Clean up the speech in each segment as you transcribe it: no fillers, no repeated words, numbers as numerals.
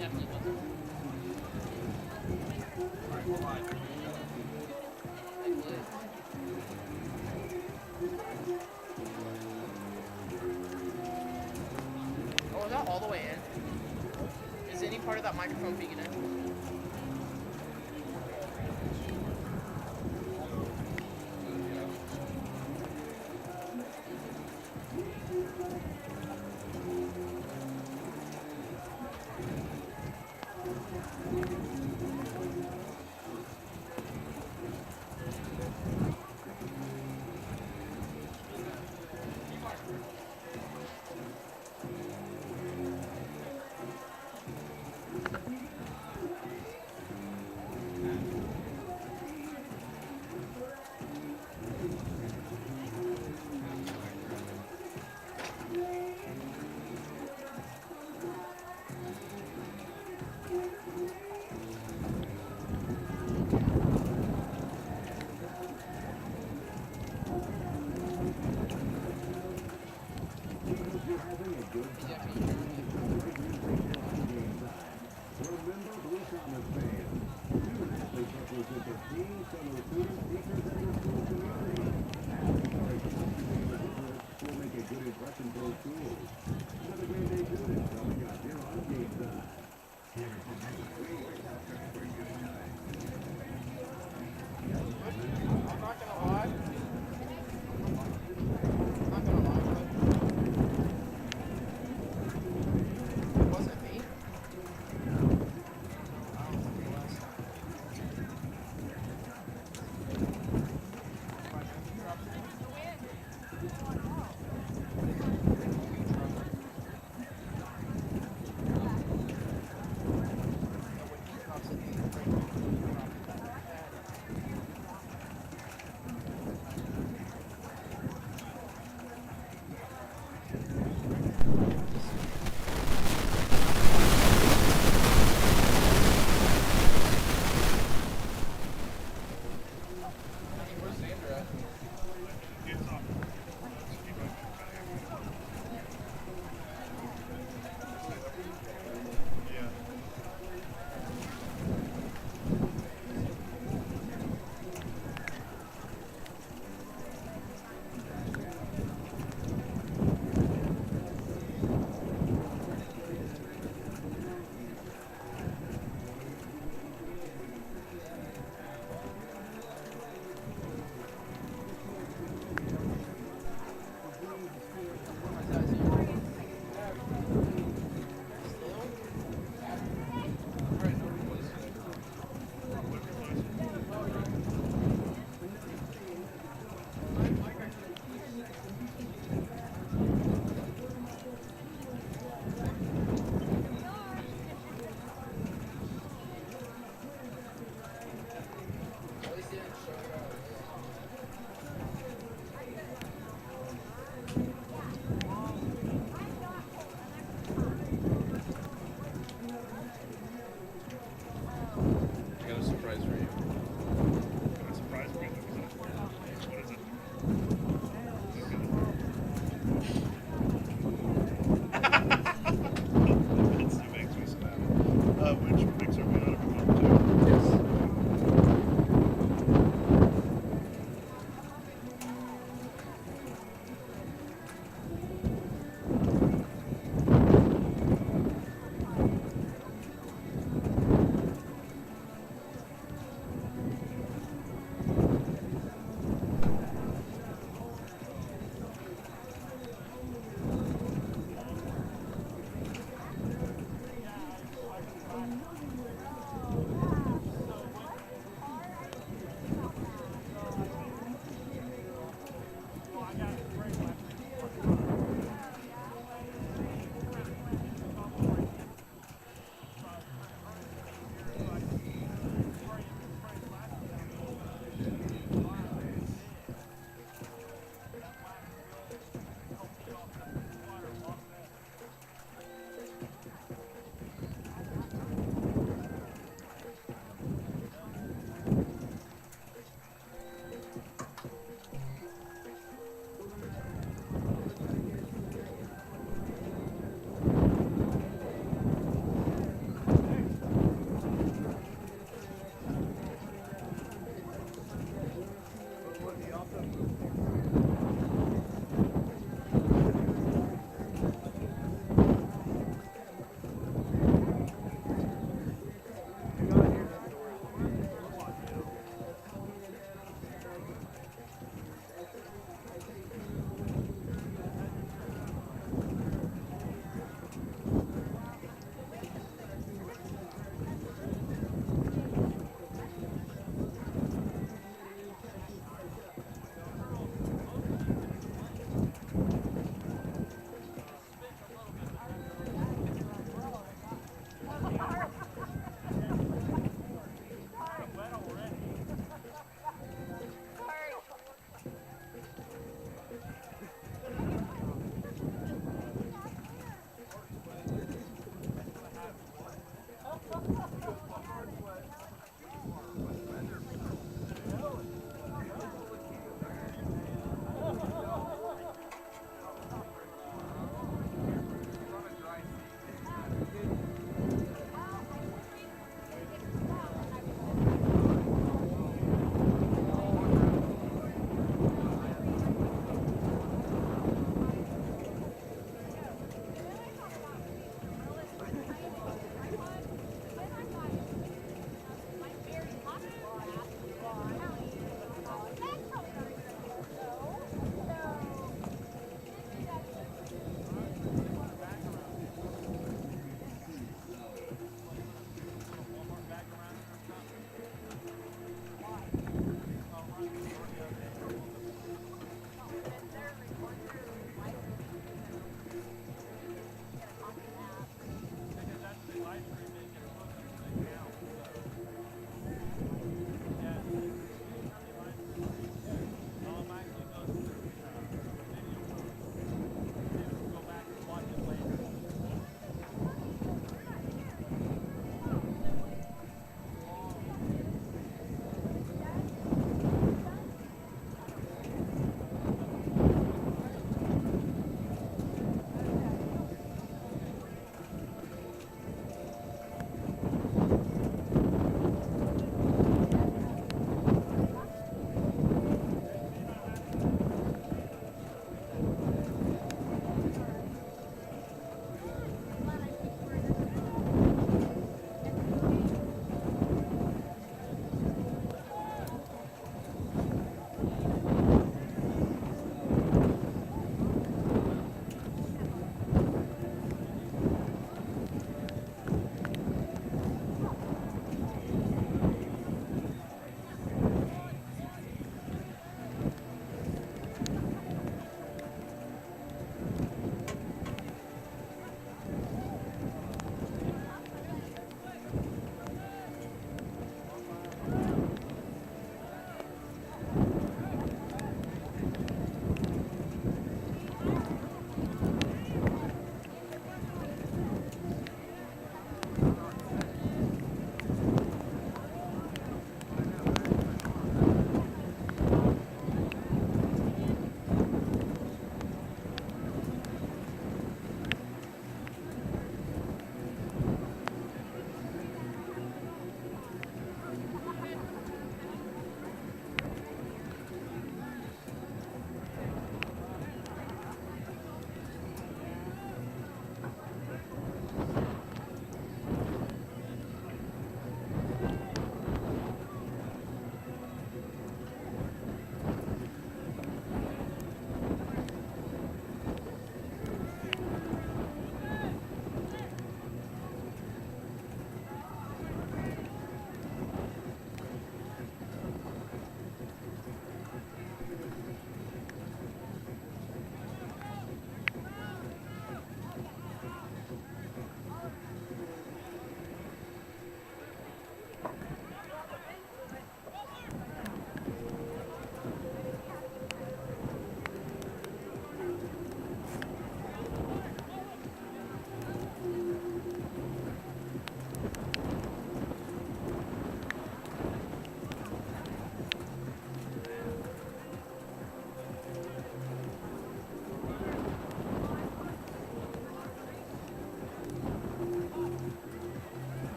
definitely wasn't. Alright, hold on. It would. Oh, is that all the way in? Is any part of that microphone big enough?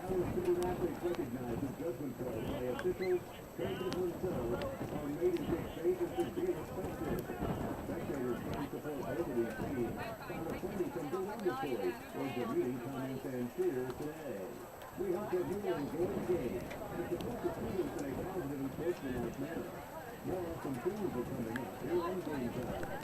Our student athletes recognize the judgment calls by officials, coaches themselves, are made in good faith and should be respected. Spectators can support both of these teams. Found plenty from Tonganoxie, where Chanute comments and cheers today. We hope that you will enjoy the game and support the students in a positive and sportsmanlike manner. More awesome things are coming up here on Game Time.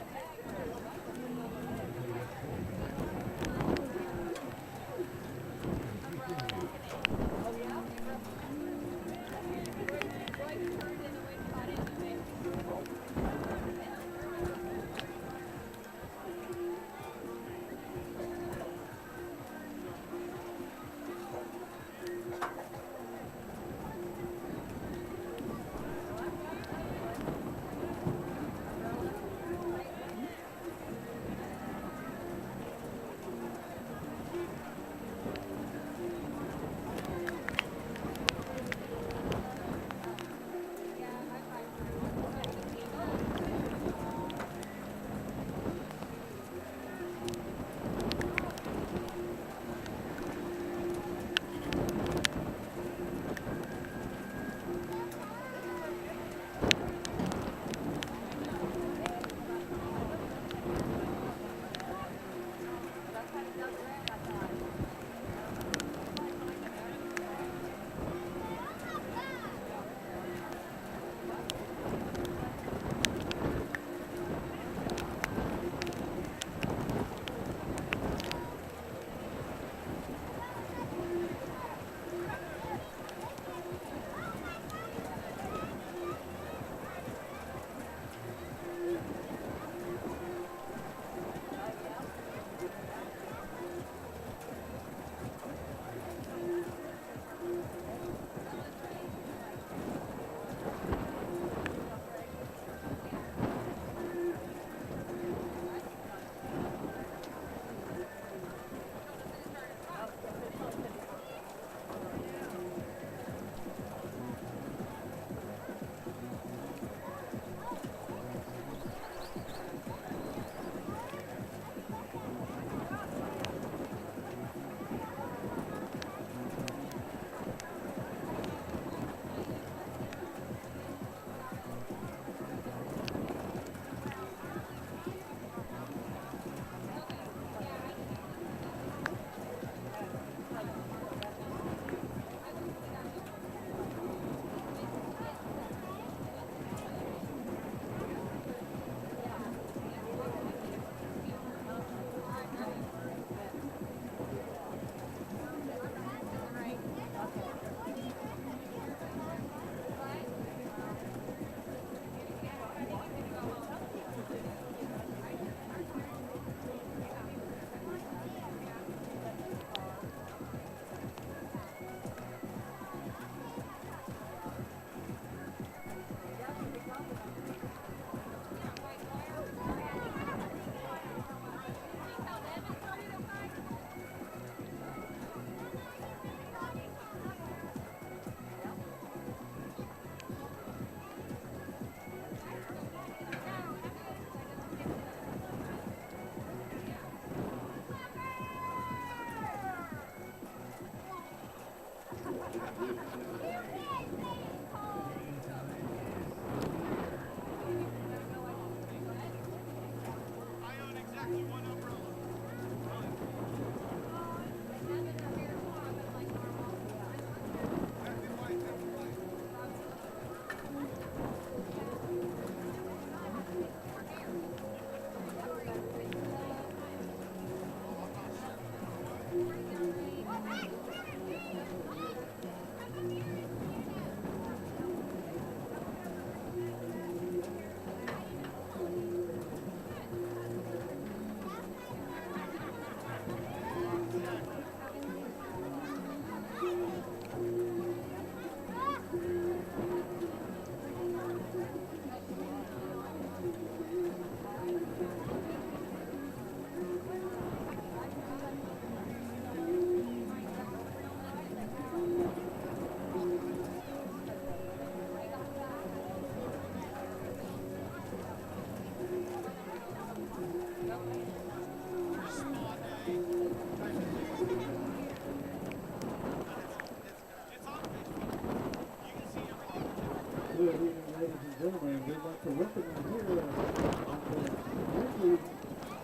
evening, ladies and gentlemen. We'd like to welcome you here on this wintry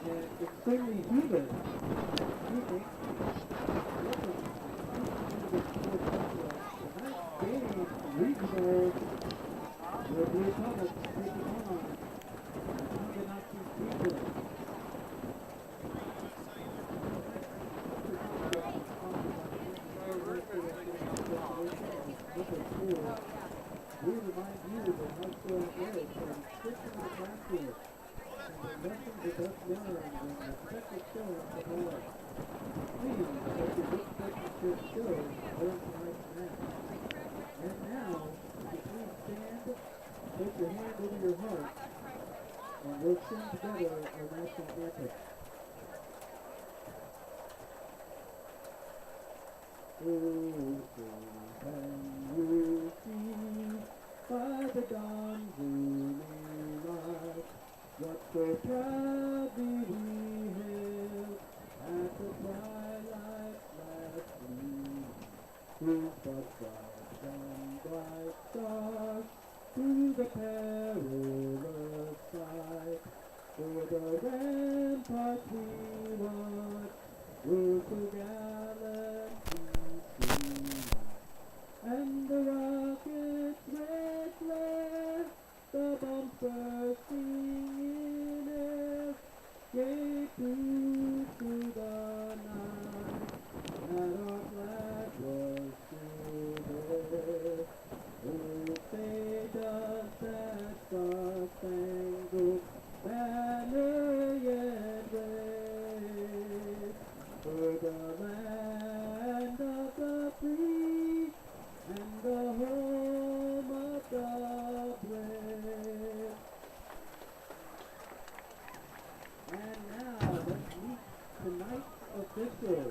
and extremely humid evening. Welcome to the sports tonight's game regional. The Blue Comets taking on the Tonganoxie people. We remind you that high school athletics are restricted to the classroom, and the lessons are best learned when respected parents of all. Please let your good sportsmanship show during tonight's match. And now, would you please stand, put your hand over your heart, and we'll sing together our national anthem. Oh, can you see by the dawn's early light what so proudly we hailed at the twilight's last gleam? Through the bright and bright stars, through the perilous fight, for the ramparts we watched were so gallantly seen. And the rocket's red flare, the bombs bursting in air, gave proof to the night that our flag was still there. Oh, say does that star-spangled banner yet wave for the land of the free and the home of the brave. And now let's meet tonight's official.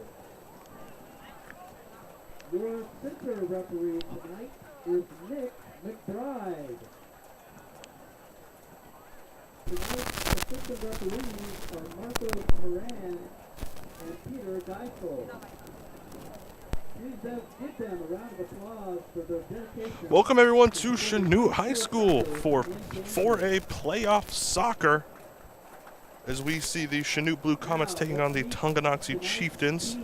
Your center referee tonight is Nick McBride. Tonight's assistant referees are Marco Moran and Peter Geisel. Please give them a round of applause for their dedication. Welcome everyone to Chanute High School for 4A playoff soccer as we see the Chanute Blue Comets taking on the Tonganoxie Chieftains.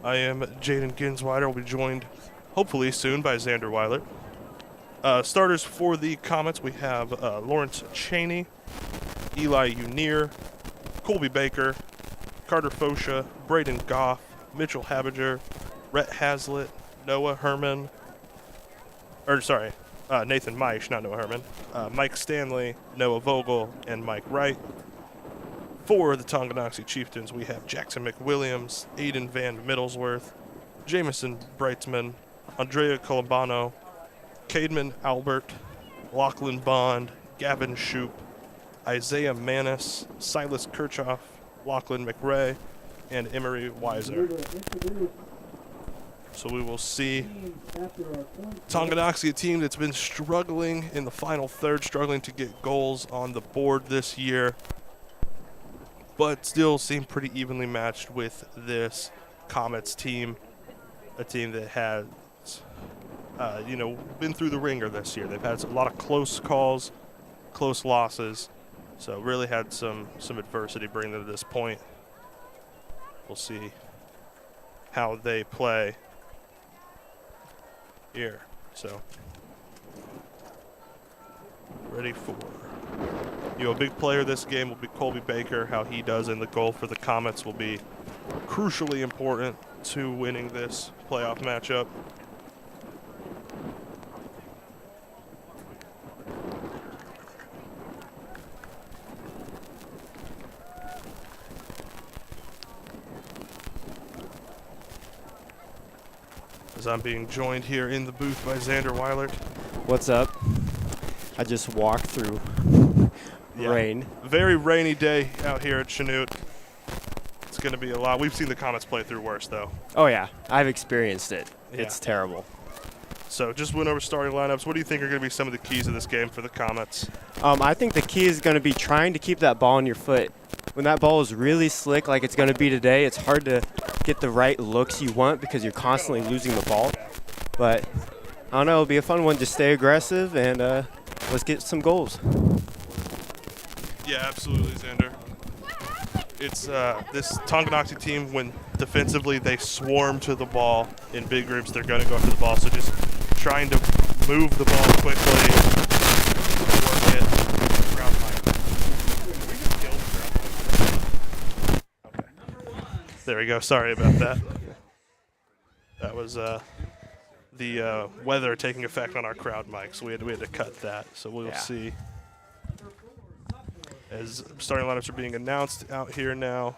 I am Jaden Ginsweider. We'll be joined hopefully soon by Xander Weiler. Starters for the Comets, we have Lawrence Cheney, Eli Unier, Colby Baker, Carter Fosha, Braden Goff, Mitchell Habiger, Rhett Hazlitt, Noah Herman, Nathan Meisch, not Noah Herman, Mike Stanley, Noah Vogel, and Mike Wright. For the Tonganoxie Chieftains, we have Jackson McWilliams, Aiden Van Middlesworth, Jamison Breitzman, Andrea Colombano, Cademan Albert, Lachlan Bond, Gavin Shoup, Isaiah Manis, Silas Kirchhoff, Lachlan McRae, and Emery Weiser. So we will see Tonganoxie, a team that's been struggling in the final third, struggling to get goals on the board this year, but still seem pretty evenly matched with this Comets team, a team that has, been through the ringer this year. They've had a lot of close calls, close losses, so really had some adversity bringing them to this point. We'll see how they play here. So, ready for, a big player this game will be Colby Baker. How he does in the goal for the Comets will be crucially important to winning this playoff matchup. As I'm being joined here in the booth by Xander Weilert. What's up? I just walked through rain. Very rainy day out here at Chanute. It's going to be a lot. We've seen the Comets play through worse, though. Oh, yeah. I've experienced it. Yeah. It's terrible. So just went over starting lineups. What do you think are going to be some of the keys of this game for the Comets? I think the key is going to be trying to keep that ball in your foot. When that ball is really slick like it's going to be today, it's hard to get the right looks you want because you're constantly losing the ball. But don't know. It'll be a fun one. Just stay aggressive and let's get some goals. Yeah, absolutely, Xander. It's this Tonganoxie team, when defensively they swarm to the ball in big groups, they're going to go after the ball. So just trying to move the ball quickly, work it. Ground mic. Okay. There we go. Sorry about that. That was the weather taking effect on our crowd mic, so we had to cut that. So we'll see. As starting lineups are being announced out here now.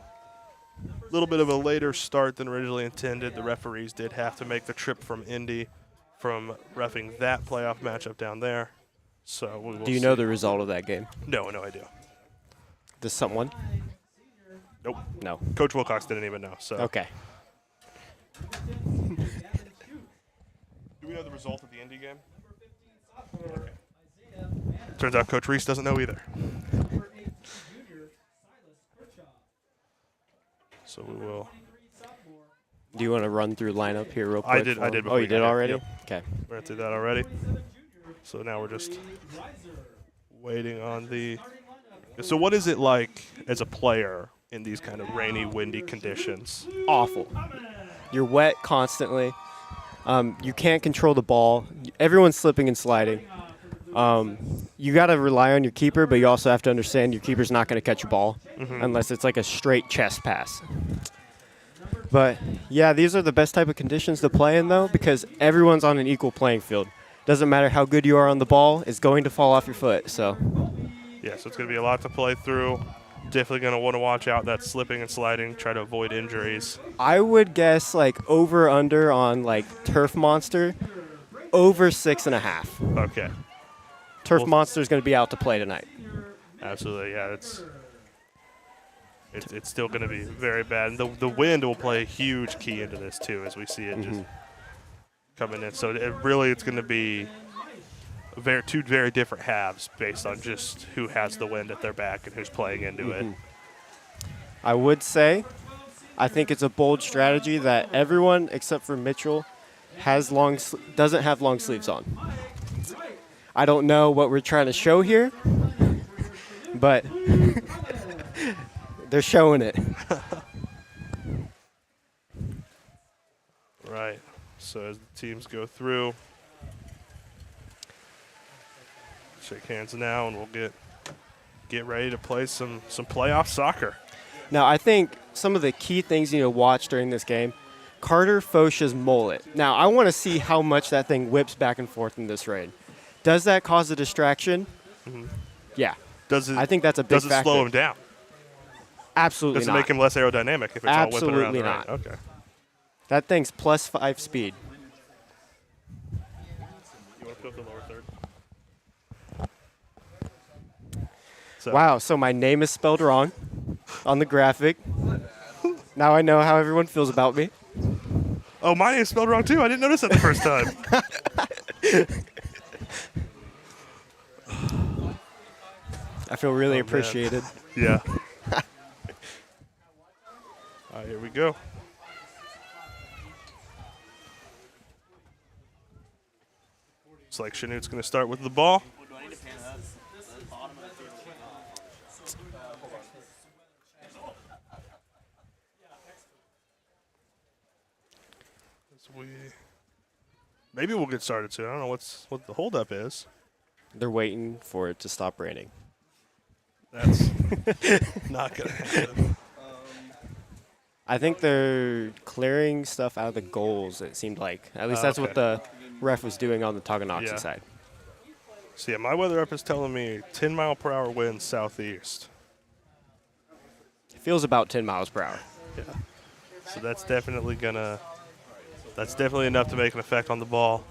A little bit of a later start than originally intended. The referees did have to make the trip from Indy from reffing that playoff matchup down there. So we will Do you know the result of that game? No idea. Does someone? Nope. No. Coach Wilcox didn't even know. So Okay. Do we know the result of the Indy game? Okay. Turns out Coach Reese doesn't know either. So we will. Do you want to run through lineup here real quick? I did. Oh, Before you did already? Yep. Okay. Ran through that already. So now we're just waiting on the. So what is it like as a player in these kind of rainy, windy conditions? Awful. You're wet constantly. You can't control the ball. Everyone's slipping and sliding. You got to rely on your keeper, but you also have to understand your keeper's not going to catch a ball unless it's like a straight chest pass. But, yeah, these are the best type of conditions to play in, though, because everyone's on an equal playing field. Doesn't matter how good you are on the ball, it's going to fall off your foot. So, yeah, so it's going to be a lot to play through. Definitely going to want to watch out that slipping and sliding, try to avoid injuries. I would guess, like, over-under on, like, Turf Monster, over 6.5. Okay. Turf Monster is going to be out to play tonight. Absolutely, yeah. It's still going to be very bad. And the wind will play a huge key into this, too, as we see it just coming in. So it's going to be two very different halves based on just who has the wind at their back and who's playing into it. I would say I think it's a bold strategy that everyone except for Mitchell doesn't have long sleeves on. I don't know what we're trying to show here, but they're showing it. Right. So as the teams go through, shake hands now, and we'll get ready to play some playoff soccer. Now, I think some of the key things you need to watch during this game, Carter Fosha's mullet. Now, I want to see how much that thing whips back and forth in this rain. Does that cause a distraction? Yeah. I think that's a big factor. Does it slow him down? Absolutely not. Does it make him less aerodynamic if it's all whipping around the rain? Absolutely not. Okay. That thing's +5 speed. You want to put the lower third? So. Wow, so my name is spelled wrong on the graphic. Now I know how everyone feels about me. Oh, my name's spelled wrong too. I didn't notice that the first time. I feel really appreciated. Yeah. All right, here we go. Looks like Chanute's going to start with the ball. Maybe we'll get started soon. I don't know what the holdup is. They're waiting for it to stop raining. That's not going to happen. I think they're clearing stuff out of the goals, it seemed like. At least that's what the ref was doing on the Tonganoxie side. So, yeah, my weather app is telling me 10-mile-per-hour winds southeast. It feels about 10 miles per hour. Yeah. So that's definitely enough to make an effect on the ball.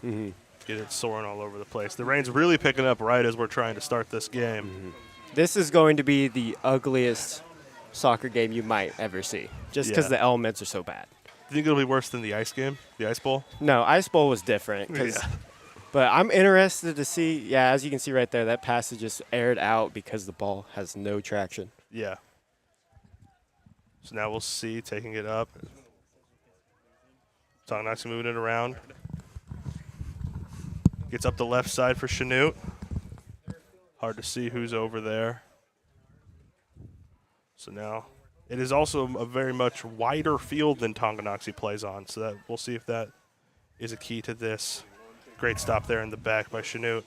Get it soaring all over the place. The rain's really picking up right as we're trying to start this game. This is going to be the ugliest soccer game you might ever see, just because the elements are so bad. Do you think it'll be worse than the ice game, the ice bowl? No, ice bowl was different. But I'm interested to see, as you can see right there, that pass is just aired out because the ball has no traction. Yeah. So now we'll see, taking it up. Tonganoxie moving it around. Gets up the left side for Chanute. Hard to see who's over there. So now it is also a very much wider field than Tonganoxie plays on. So that we'll see if that is a key to this. Great stop there in the back by Chanute.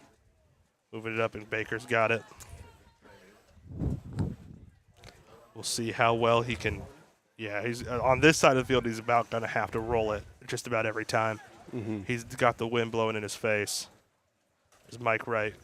Moving it up, and Baker's got it. We'll see how well he can. Yeah, he's on this side of the field. He's about going to have to roll it just about every time. He's got the wind blowing in his face. As Mike Wright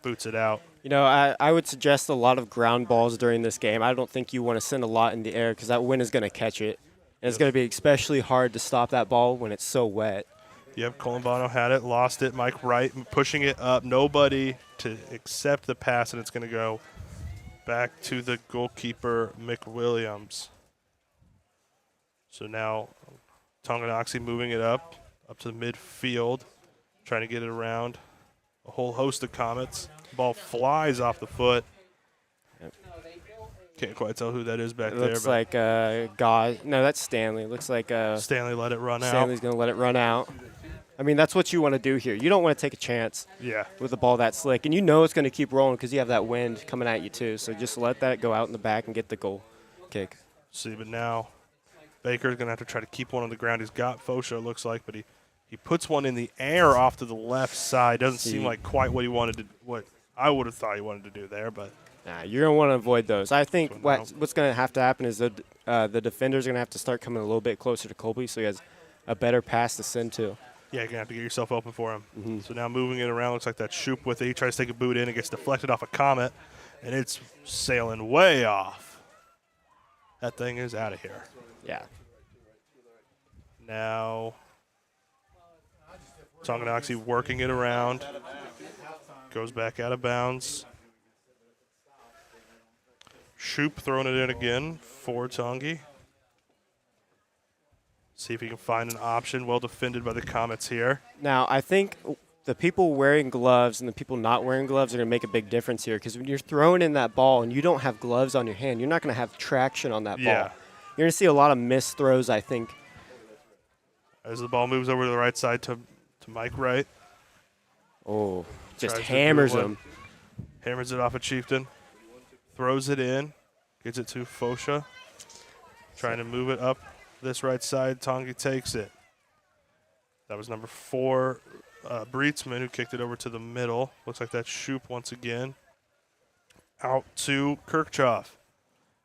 boots it out. You know, I would suggest a lot of ground balls during this game. I don't think you want to send a lot in the air because that wind is going to catch it. And it's going to be especially hard to stop that ball when it's so wet. Yep, Colombano had it, lost it. Mike Wright pushing it up. Nobody to accept the pass, and it's going to go back to the goalkeeper, McWilliams. So now Tonganoxie moving it up to the midfield, trying to get it around. A whole host of Comets. Ball flies off the foot. Yep. Can't quite tell who that is back It there. looks like God. No, that's Stanley. It looks like Stanley let it run out. Stanley's going to let it run out. I mean, that's what you want to do here. You don't want to take a chance with a ball that slick. And you know it's going to keep rolling because you have that wind coming at you too. So just let that go out in the back and get the goal kick. See, but now Baker's going to have to try to keep one on the ground. He's got Fosha, it looks like, but he puts one in the air off to the left side. Doesn't seem like quite what he wanted to, what I would have thought he wanted to do there, but. Nah, you're going to want to avoid those. I think what's going to have to happen is the defender's going to have to start coming a little bit closer to Colby so he has a better pass to send to. Yeah, you're going to have to get yourself open for him. So now moving it around, looks like that Shoop with it. He tries to take a boot in and gets deflected off a Comet, and it's sailing way off. That thing is out of here. Yeah. Now Tonganoxie working it around. Goes back out of bounds. Shoop throwing it in again for Tongi. See if he can find an option. Well defended by the Comets here. Now, I think the people wearing gloves and the people not wearing gloves are going to make a big difference here because when you're throwing in that ball and you don't have gloves on your hand, you're not going to have traction on that ball. You're going to see a lot of missed throws, I think. As the ball moves over to the right side to Mike Wright. Oh, just hammers him. Hammers it off of Chieftain. Throws it in. Gets it to Fosha. Trying to move it up this right side. Tongi takes it. That was number 4, Breetzman, who kicked it over to the middle. Looks like that's Shoop once again. Out to Kirkchoff.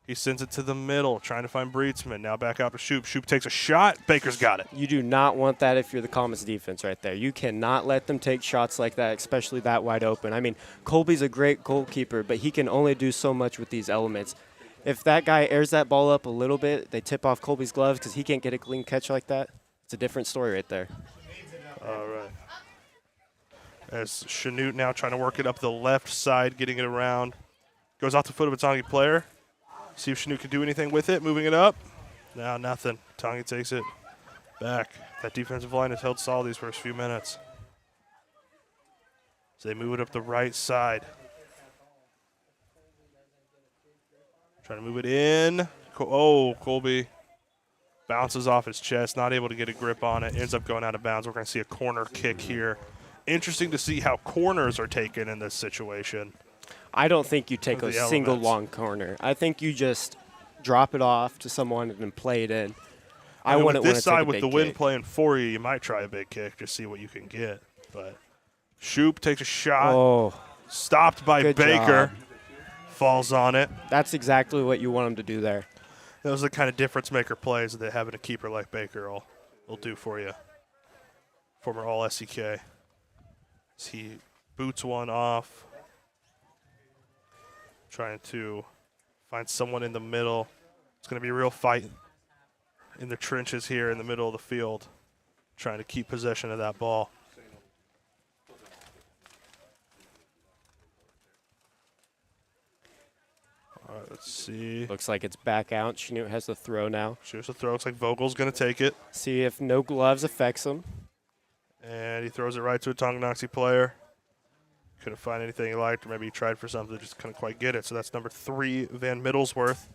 He sends it to the middle, trying to find Breetzman. Now back out to Shoop. Shoop takes a shot. Baker's got it. You do not want that if you're the Comets defense right there. You cannot let them take shots like that, especially that wide open. I mean, Colby's a great goalkeeper, but he can only do so much with these elements. If that guy airs that ball up a little bit, they tip off Colby's gloves because he can't get a clean catch like that. It's a different story right there. All right. As Chanute now trying to work it up the left side, getting it around. Goes off the foot of a Tongi player. See if Chanute can do anything with it. Moving it up. Now nothing. Tongi takes it back. That defensive line has held solid these first few minutes. So they move it up the right side. Trying to move it in. Colby bounces off his chest, not able to get a grip on it. Ends up going out of bounds. We're going to see a corner kick here. Interesting to see how corners are taken in this situation. I don't think you take a single long corner. I think you just drop it off to someone and then play it in. I wouldn't want to take a big kick. This side with the wind playing for you, you might try a big kick, just see what you can get. But Shoop takes a shot. Oh, stopped by Baker. Job. Falls on it. That's exactly what you want him to do there. Those are the kind of difference maker plays that having a keeper like Baker will do for you. Former All-SEK. As he boots one off. Trying to find someone in the middle. It's going to be a real fight in the trenches here in the middle of the field. Trying to keep possession of that ball. All right, let's see. Looks like it's back out. Chanute has the throw now. Here's the throw. Looks like Vogel's going to take it. See if no gloves affects him. And he throws it right to a Tonganoxie player. Couldn't find anything he liked, or maybe he tried for something, just couldn't quite get it. So that's number 3, Van Middlesworth.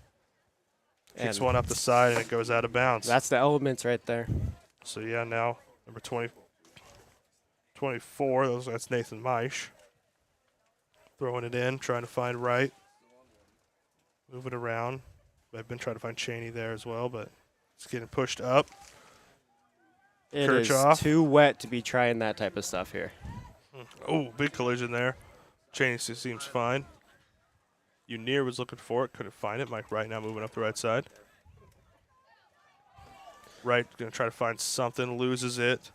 Kicks one up the side, and it goes out of bounds. That's the elements right there. So, yeah, now number 24. That's Nathan Meisch. Throwing it in, trying to find right. Move it around. I've been trying to find Cheney there as well, but it's getting pushed up. It is Kirchhoff. too wet to be trying that type of stuff here. Oh, big collision there. Cheney seems fine. Unier was looking for it, couldn't find it. Mike Wright now moving up the right side. Wright going to try to find something, loses it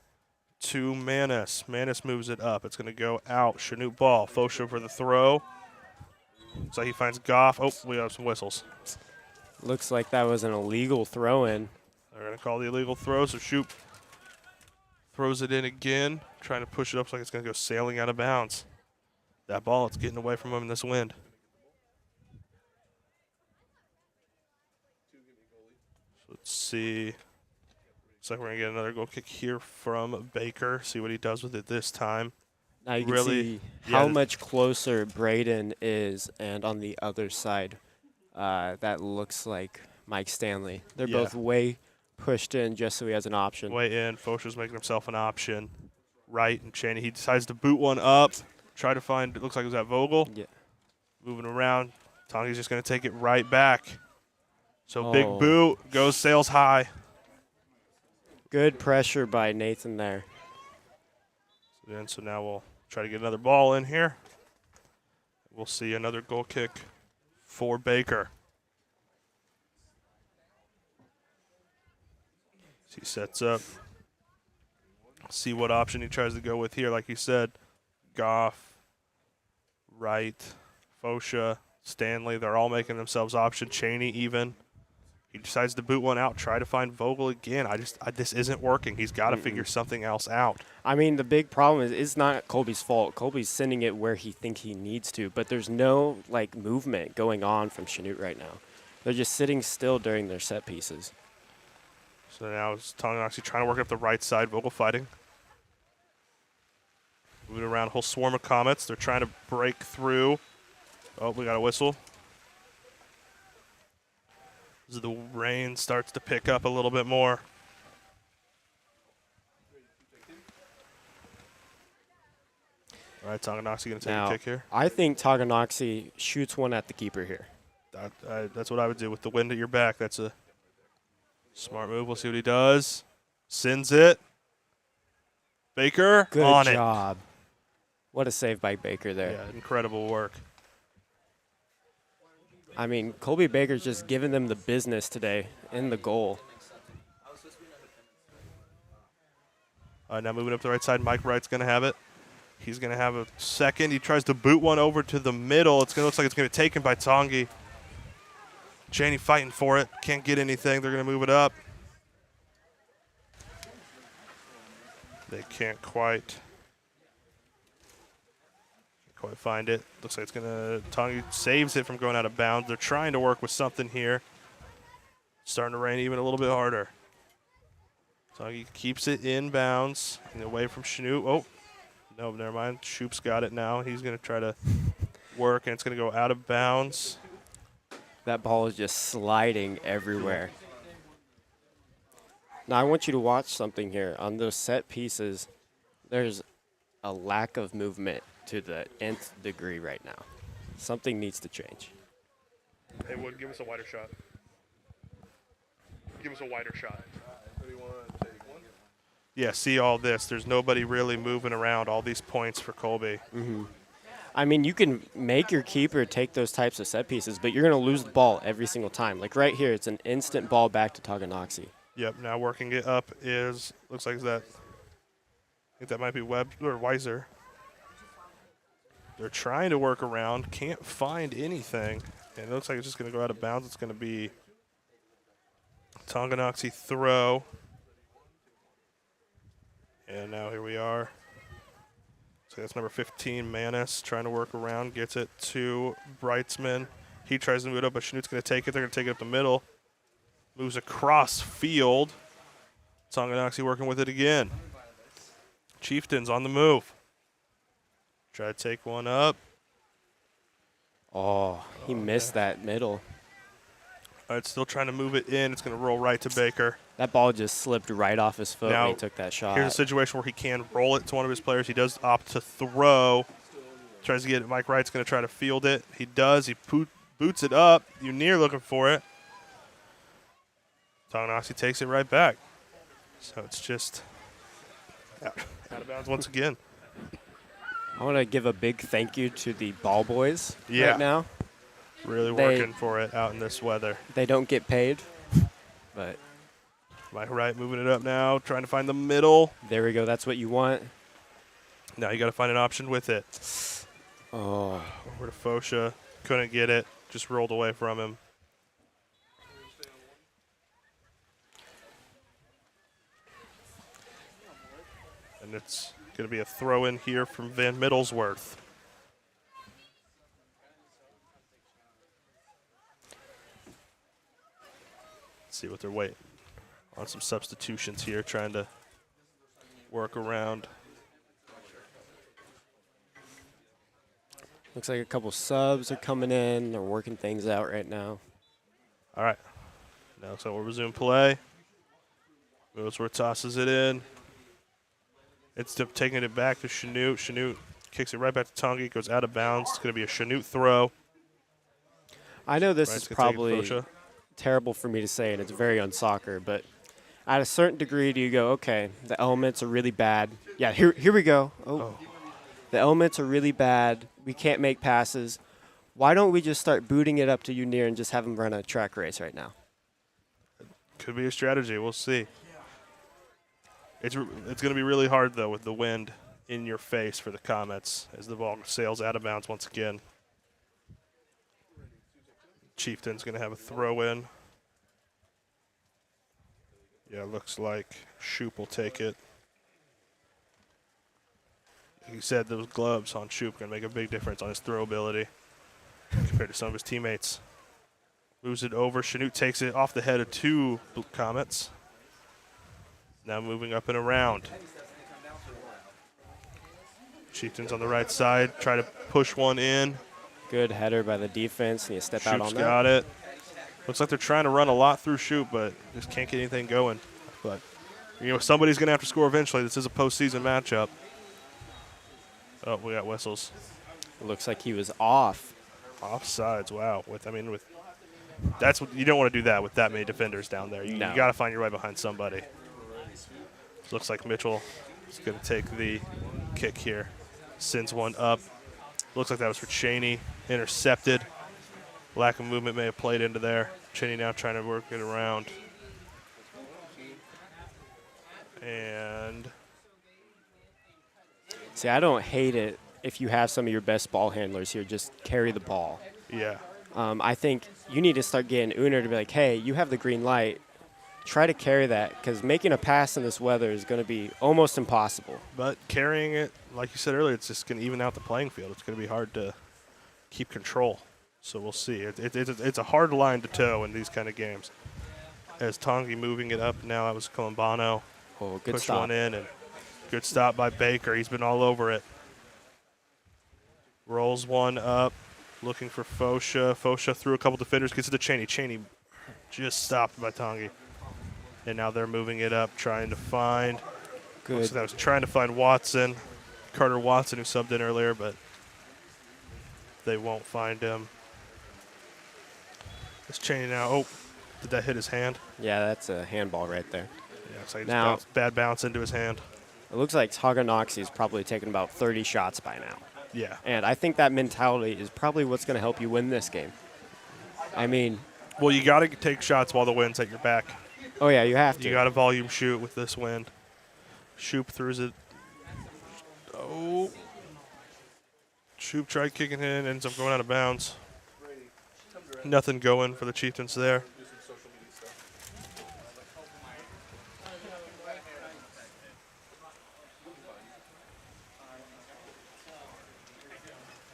to Manis. Manis moves it up. It's going to go out. Chanute ball. Fosha for the throw. So he finds Goff. Oh, we have some whistles. Looks like that was an illegal throw-in. They're going to call the illegal throw, so Shoop throws it in again, trying to push it up like it's going to go sailing out of bounds. That ball, it's getting away from him in this wind. So let's see. Looks like we're going to get another goal kick here from Baker. See what he does with it this time. Now you can Really? see Yeah, how much closer Braden is, and on the other side, that looks like Mike Stanley. They're Yeah. both way pushed in just so he has an option. Way in. Fosha's making himself an option. Right, and Cheney, he decides to boot one up. Try to find, it looks like it was at Vogel. Yeah. Moving around. Tongi's just going to take it right back. So big Oh. boot, goes sails high. Good pressure by Nathan there. So now we'll try to get another ball in here. We'll see another goal kick for Baker. He sets up. See what option he tries to go with here. Like you said, Goff, Wright, Fosha, Stanley, they're all making themselves option. Cheney even. He decides to boot one out, try to find Vogel again. This isn't working. He's got to figure something else out. I mean, the big problem is it's not Colby's fault. Colby's sending it where he thinks he needs to, but there's no movement going on from Chanute right now. They're just sitting still during their set pieces. So now it's Tonganoxie trying to work up the right side. Vogel fighting. Moving around a whole swarm of Comets. They're trying to break through. Oh, we got a whistle. As the rain starts to pick up a little bit more. All right, Tonganoxie going to take Now, a kick here. I think Tonganoxie shoots one at the keeper here. That's what I would do with the wind at your back. That's a smart move. We'll see what he does. Sends it. Baker Good on job. What a save by Baker it. there. Yeah, incredible work. I mean, Colby Baker's just giving them the business today in the goal. Now moving up the right side, Mike Wright's going to have it. He's going to have a second. He tries to boot one over to the middle. It's going to look like it's going to be taken by Tongi. Cheney fighting for it. Can't get anything. They're going to move it up. They can't quite find it. Looks like it's going to, Tongi saves it from going out of bounds. They're trying to work with something here. Starting to rain even a little bit harder. Tongi keeps it in bounds and away from Chanute. Oh, no, never mind. Shoop's got it now. He's going to try to work, and it's going to go out of bounds. That ball is just sliding everywhere. Now, I want you to watch something here. On those set pieces, there's a lack of movement to the nth degree right now. Something needs to change. Hey, Wood, give us a wider shot. Give us a wider shot. Yeah, see all this. There's nobody really moving around all these points for Colby. I mean, you can make your keeper take those types of set pieces, but you're going to lose the ball every single time. Like right here, it's an instant ball back to Tonganoxie. Yep, now working it up is, looks like that, I think that might be Webb or Weiser. They're trying to work around, can't find anything, and it looks like it's just going to go out of bounds. It's going to be Tonganoxie throw. And now here we are. So that's number 15, Manis, trying to work around, gets it to Brightsman. He tries to move it up, but Chanute's going to take it. They're going to take it up the middle. Moves across field. Tonganoxie working with it again. Chieftains on the move. Try to take one up. Oh, he missed that middle. All right, still trying to move it in. It's going to roll right to Baker. That ball just slipped right off his foot Now, when he took that shot. Here's a situation where he can roll it to one of his players. He does opt to throw. Tries to get it. Mike Wright's going to try to field it. He does. He boots it up. Unier looking for it. Tonganoxie takes it right back. So it's just out of bounds once again. I want to give a big thank you to the ball boys Yeah. right now. Really working for it out in this weather. They don't get paid, but Mike Wright moving it up now, trying to find the middle. there we go. That's what you want. Now you got to find an option with it. Oh, Over to Fosha. Couldn't get it. Just rolled away from him. And it's going to be a throw in here from Van Middlesworth. Let's see what they're waiting on. Some substitutions here, trying to work around. looks like a couple subs are coming in. They're working things out right now. All right. Now so we'll resume play. Middlesworth tosses it in. It's taking it back to Chanute. Chanute kicks it right back to Tongi. Goes out of bounds. It's going to be a Chanute throw. I know this Ryan's is gonna take it probably Fosha. terrible for me to say, and it's very unsoccer, but at a certain degree, do you go, okay, the elements are really bad. Yeah, here we go. Oh. The elements are really bad. We can't make passes. Why don't we just start booting it up to Unier and just have him run a track race right now? Could be a strategy. We'll see. It's going to be really hard, though, with the wind in your face for the Comets as the ball sails out of bounds once again. Chieftain's going to have a throw in. Yeah, looks like Shoop will take it. Like you said, those gloves on Shoop going to make a big difference on his throw ability compared to some of his teammates. Moves it over. Chanute takes it off the head of two Comets. Now moving up and around. Chieftains on the right side. Try to push one in. Good header by the defense, and you step out Shoop's on that. got it. Looks like they're trying to run a lot through Shoop, but just can't get anything going. But, you know, somebody's going to have to score eventually. This is a postseason matchup. Oh, we got whistles. It looks like he was off. Offsides, wow. That's what you don't want to do that with that many defenders down there. You No. got to find your way behind somebody. Looks like Mitchell is going to take the kick here. Sends one up. Looks like that was for Chaney. Intercepted. Lack of movement may have played into there. Chaney now trying to work it around. And See, I don't hate it if you have some of your best ball handlers here just carry the ball. yeah, I think you need to start getting Uner to be like, hey, you have the green light. Try to carry that, because making a pass in this weather is going to be almost impossible. but carrying it, like you said earlier, it's just going to even out the playing field. It's going to be hard to keep control. So we'll see. It's a hard line to toe in these kind of games. As Tongi moving it up now, that was Colombano. Oh, good Push stop. one in, and good stop by Baker. He's been all over it. Rolls one up, looking for Fosha. Fosha through a couple defenders, gets it to Chaney. Chaney just stopped by Tongi. And now they're moving it up, trying to find. Good. So that was trying to find Watson, Carter Watson, who subbed in earlier, but they won't find him. It's Chaney now. Oh, did that hit his hand? Yeah, that's a handball right there. Yeah, it's like it just Now- bounced, bad bounce into his hand. It looks like Tonganoxie is probably taken about 30 shots by now. Yeah. And I think that mentality is probably what's going to help you win this game. I mean, Well, you got to take shots while the wind's at your back. oh, yeah, you have to. You got to volume shoot with this wind. Shoop throws it. Oh. Shoop tried kicking it in, ends up going out of bounds. Nothing going for the Chieftains there.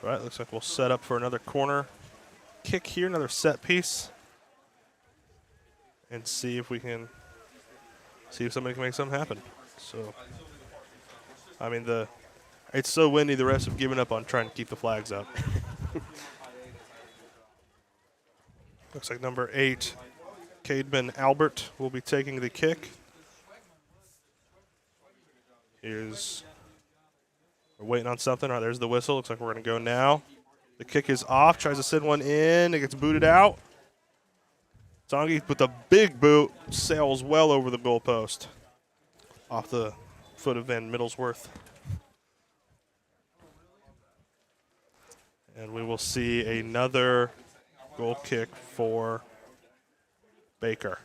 All right, looks like we'll set up for another corner kick here, another set piece. And see if we can see if somebody can make something happen. So, I mean, it's so windy, the refs have given up on trying to keep the flags up. Looks like number 8 Cademan Albert will be taking the kick. We're waiting on something. All right, there's the whistle. Looks like we're going to go now. The kick is off. Tries to send one in. It gets booted out. Tongi with a big boot sails well over the goalpost off the foot of Van Middlesworth. And we will see another goal kick for Baker.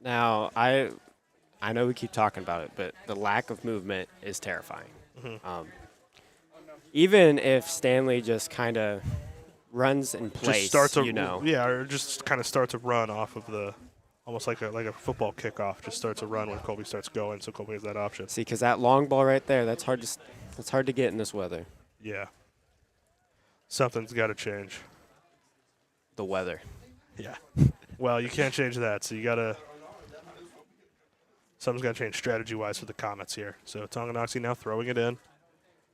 Now, I know we keep talking about it, but the lack of movement is terrifying. Even if Stanley just kind of runs in place, Yeah, or just kind of starts a run off of the, almost like a football kickoff. Just starts a run when Colby starts going, so Colby has that option. See, because that long ball right there, that's hard to get in this weather. Yeah. Something's got to change. The weather. Yeah. Well, you can't change that, so you got to. Something's got to change strategy-wise for the Comets here. So Tonganoxie now throwing it in,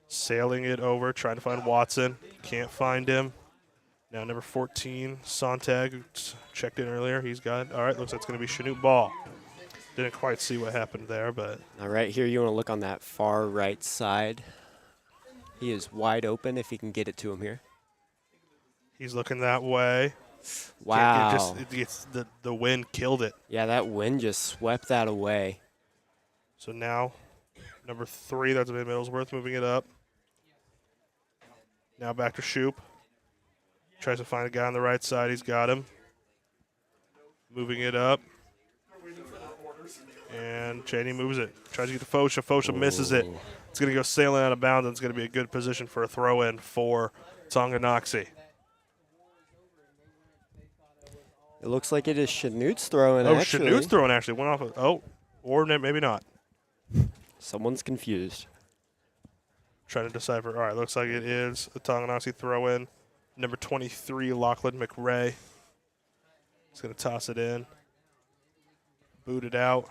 sailing it over, trying to find Watson. Can't find him. Now number 14, Sontag, checked in earlier. He's got it. All right, looks like it's going to be Chanute ball. Didn't quite see what happened there, but. All right, here you want to look on that far right side. He is wide open if he can get it to him here. He's looking that way. Wow. The wind killed it. Yeah, that wind just swept that away. So now, number 3, that's Van Middlesworth, moving it up. Now back to Shoop. Tries to find a guy on the right side. He's got him. Moving it up. And Cheney moves it. Tries to get to Fosha. Fosha misses it. It's going to go sailing out of bounds, and it's going to be a good position for a throw-in for Tonganoxie. It looks like it is Chanute's throwing, actually. Chanute's throwing actually went off of, or maybe not. Someone's confused. Trying to decipher. All right, looks like it is a Tonganoxie throw-in. Number 23, Lachlan McRae. He's going to toss it in. Boot it out.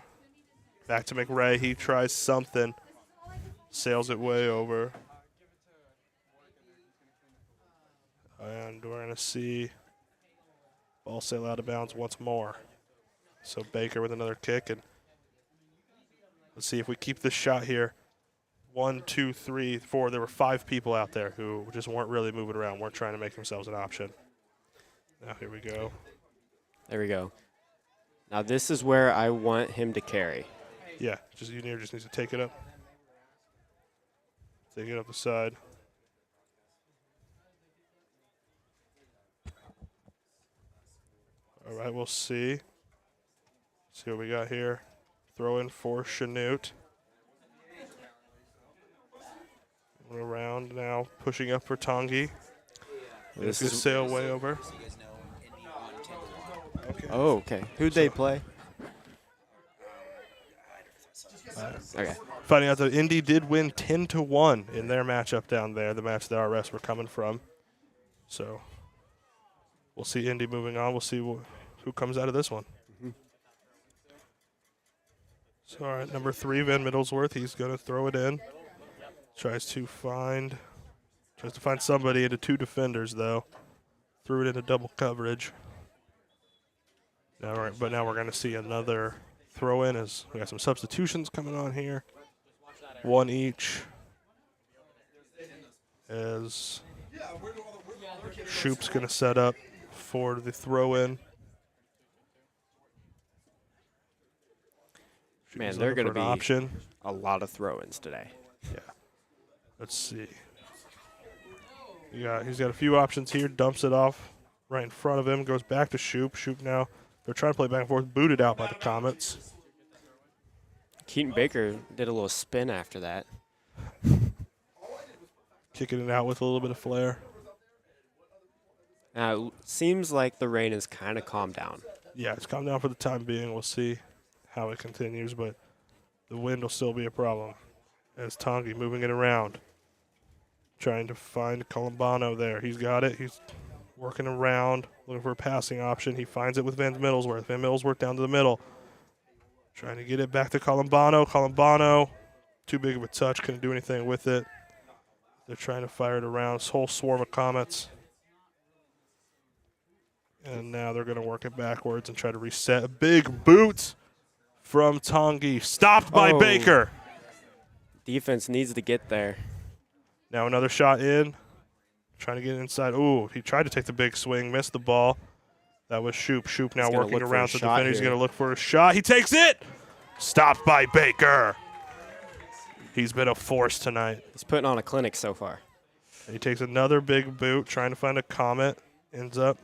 Back to McRae. He tries something. Sails it way over. And we're going to see ball sail out of bounds once more. So Baker with another kick. And let's see if we keep this shot here. 1, 2, 3, 4. There were 5 people out there who just weren't really moving around, weren't trying to make themselves an option. Now here we go. There we go. Now this is where I want him to carry. Yeah, just needs to take it up. Take it up the side. All right, we'll see. See what we got here. Throw in for Chanute. Around now, pushing up for Tongi. This is sail way over. Okay. Oh, okay. Who'd they play? Okay. Finding out that Indy did win 10-1 in their matchup down there, the match that RS were coming from. So we'll see Indy moving on. We'll see who comes out of this one. So, all right, number 3, Van Middlesworth. He's going to throw it in. Tries to find somebody into 2 defenders, though. Threw it into double coverage. But now we're going to see another throw in as we got some substitutions coming on here. 1 each. As Shoop's going to set up for the throw in. Man, they're going to be a lot of throw-ins today. Yeah. Let's see. He's got a few options here. Dumps it off right in front of him. Goes back to Shoop. Shoop now. They're trying to play back and forth. Booted out by the Comets. Keaton Baker did a little spin after that. Kicking it out with a little bit of flair. Now, it seems like the rain has kind of calmed down. Yeah, it's calmed down for the time being. We'll see how it continues, but the wind will still be a problem. As Tongi moving it around. Trying to find Columbano there. He's got it. He's working around, looking for a passing option. He finds it with Van Middlesworth. Van Middlesworth down to the middle. Trying to get it back to Columbano. Columbano, too big of a touch. Couldn't do anything with it. They're trying to fire it around. This whole swarm of Comets. And now they're going to work it backwards and try to reset. A big boot from Tongi. Stopped by Baker. Defense needs to get there. Now another shot in. Trying to get inside. Ooh, he tried to take the big swing. Missed the ball. That was Shoop. Shoop now working around the defender. He's going to look for a shot. He takes it. Stopped by Baker. He's been a force tonight. He's putting on a clinic so far. He takes another big boot, trying to find a Comet. Ends up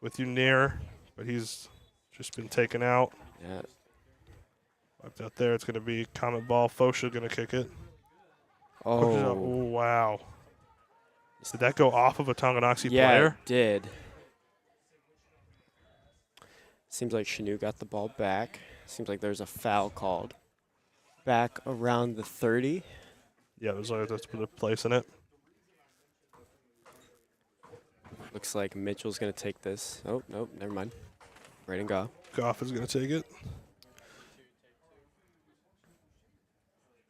with Unir, but he's just been taken out. Yeah. Wiped out there. It's going to be Comet ball. Fosha going to kick it. Oh, wow. Did that go off of a Tonganoxie yeah, player? it did. Seems like Chanute got the ball back. Seems like there's a foul called. Back around the 30. Yeah, it was like that's put a place in it. Looks like Mitchell's going to take this. Oh, nope, never mind. Right and go. Goff is going to take it.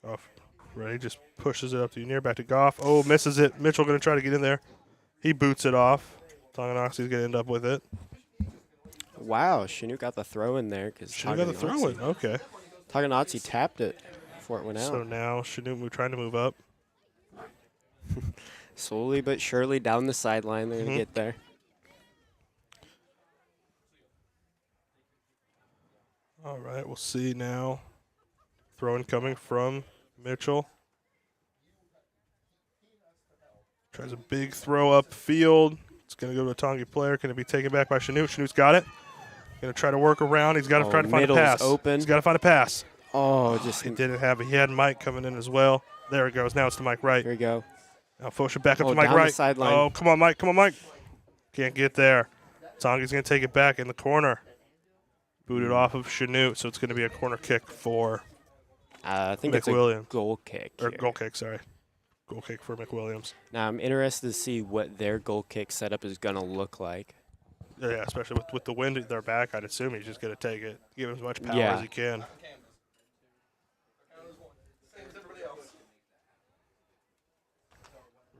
Goff, ready, just pushes it up to Unir, back to Goff. Oh, misses it. Mitchell going to try to get in there. He boots it off. Tonganoxie's going to end up with it. Wow, Chanute got the throw in there. Chanute got the throw in, okay. Tonganoxie tapped it before it went out. So now Chanute trying to move up. Slowly but surely down the sideline, they're going to get there. All right, we'll see now. Throw in coming from Mitchell. Tries a big throw up field. It's going to go to a Tongi player. Can it be taken back by Chanute? Chanute's got it. Going to try to work around. He's got to try to find a pass. Open. He's got to find a pass. Oh, just he didn't have it. He had Mike coming in as well. There it goes. Now it's to Mike Wright. Here we go. Now Fosha back up to Mike down Wright. The sideline. Oh, come on, Mike. Come on, Mike. Can't get there. Tongi's going to take it back in the corner. Booted off of Chanute, so it's going to be a corner kick for I think it's a goal kick. Or goal kick, sorry. Goal kick for McWilliams. Now I'm interested to see what their goal kick setup is going to look like. Yeah, especially with the wind at their back, I'd assume he's just going to take it, give him as much power as he can.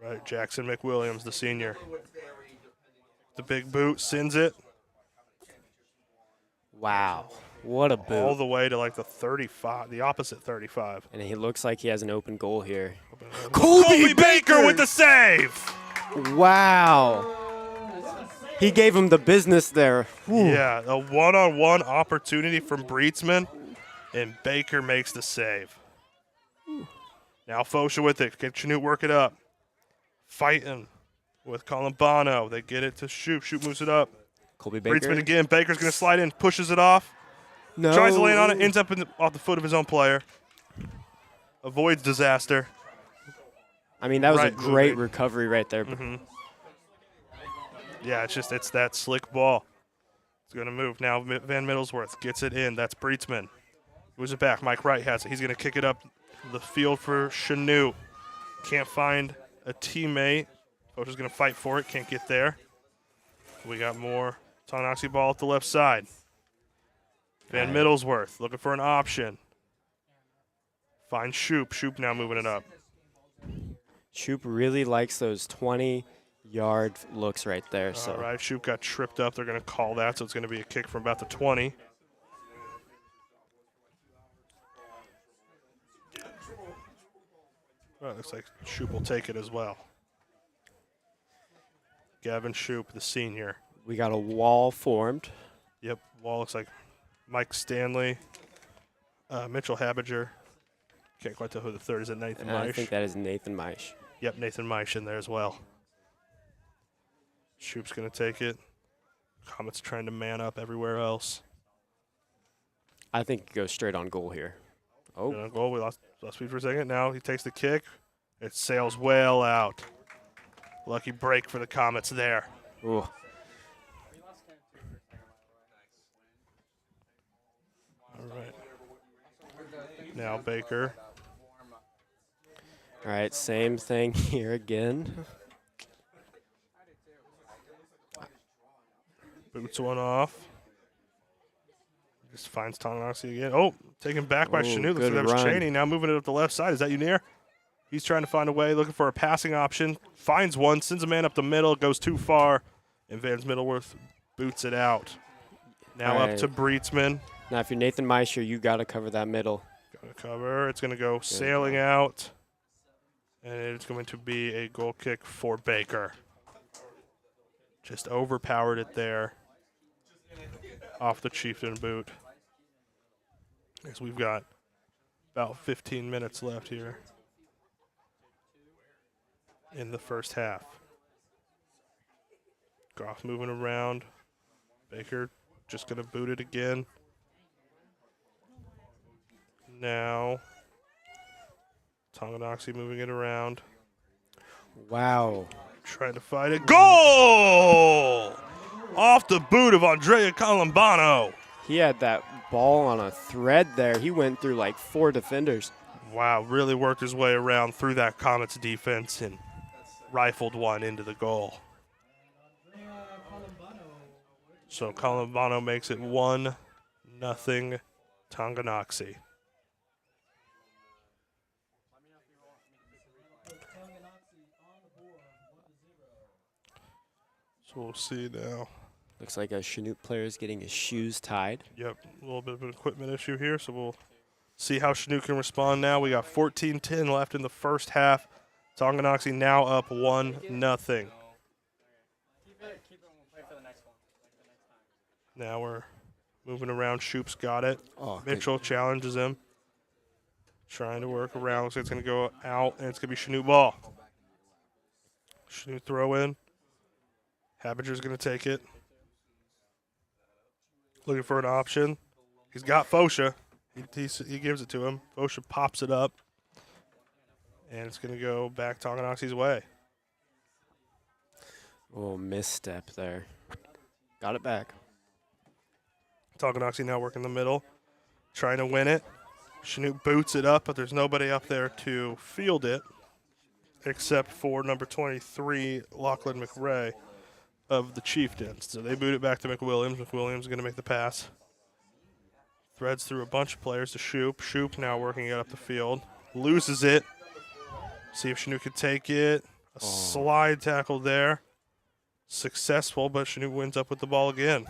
Right, Jackson McWilliams, the senior. The big boot, sends it. Wow, what a boot. All the way to like the 35, the opposite 35. And he looks like he has an open goal here. Colby Baker with the save! Wow. He gave him the business there. Whew. Yeah, a one-on-one opportunity from Breetzman, and Baker makes the save. Now Fosha with it. Can Chanute work it up? Fighting with Columbano. They get it to Shoop. Shoop moves it up. Colby Baker. Breetzman again. Baker's going to slide in, pushes it off. No. Tries to land on it, ends up off the foot of his own player. Avoids disaster. I mean, that was a great recovery right there. Yeah, it's that slick ball. It's going to move. Now Van Middlesworth gets it in. That's Breetzman. Moves it back. Mike Wright has it. He's going to kick it up the field for Chanute. Can't find a teammate. Coach is going to fight for it. Can't get there. We got more Tonganoxie ball at the left side. Van Middlesworth looking for an option. Finds Shoop. Shoop now moving it up. Shoop really likes those 20-yard looks right there. So. All right, Shoop got tripped up. They're going to call that, so it's going to be a kick from about the 20. Well, looks like Shoop will take it as well. Gavin Shoop, the senior. We got a wall formed. Yep, wall looks like Mike Stanley, Mitchell Habiger. Can't quite tell who the third is. It Nathan Meisch? I think that is Nathan Meisch. Yep, Nathan Meisch in there as well. Shoop's going to take it. Comet's trying to man up everywhere else. I think he goes straight on goal here. Oh. Goal. We lost speed for a second. Now he takes the kick. It sails well out. Lucky break for the Comets there. Ooh. All right. Now Baker. All right, same thing here again. Boots one off. Just finds Tonganoxie again. Oh, taken back by Chanute. Looks like that was Cheney. Now moving it up the left side. Is that Unir? He's trying to find a way, looking for a passing option. Finds one, sends a man up the middle, goes too far. And Vans Middleworth boots it out. Now up Right. to Breetzman. Now, if you're Nathan Meisher, you got to cover that middle. Gonna cover. It's going to go sailing out. And it's going to be a goal kick for Baker. Just overpowered it there. Off the Chieftain boot. As we've got about 15 minutes left here in the first half. Goff moving around. Baker just going to boot it again. Now, Tonganoxie moving it around. Wow. Trying to fight it. Goal! Off the boot of Andrea Colombano. He had that ball on a thread there. He went through like 4 defenders. Wow, really worked his way around through that Comets defense and rifled one into the goal. So Colombano makes it 1-0 Tonganoxie. So we'll see now. Looks like a Chanute player is getting his shoes tied. Yep, a little bit of an equipment issue here, so we'll see how Chanute can respond now. We got 14-10 left in the first half. Tonganoxie now up 1-0. Now we're moving around. Shoop's got it. Oh, Mitchell challenges him. Trying to work around. Looks like it's going to go out, and it's going to be Chanute ball. Chanute throw in. Habiger's going to take it. Looking for an option. He's got Fosha. He gives it to him. Fosha pops it up. And it's going to go back Tonganoxie's way. Oh, misstep there. Got it back. Tonganoxie now working the middle. Trying to win it. Chanute boots it up, but there's nobody up there to field it except for number 23, Lachlan McRae of the Chieftains. So they boot it back to McWilliams. McWilliams is going to make the pass. Threads through a bunch of players to Shoop. Shoop now working it up the field. Loses it. See if Chanute can take it. A slide tackle there. Successful, but Chanute wins up with the ball again.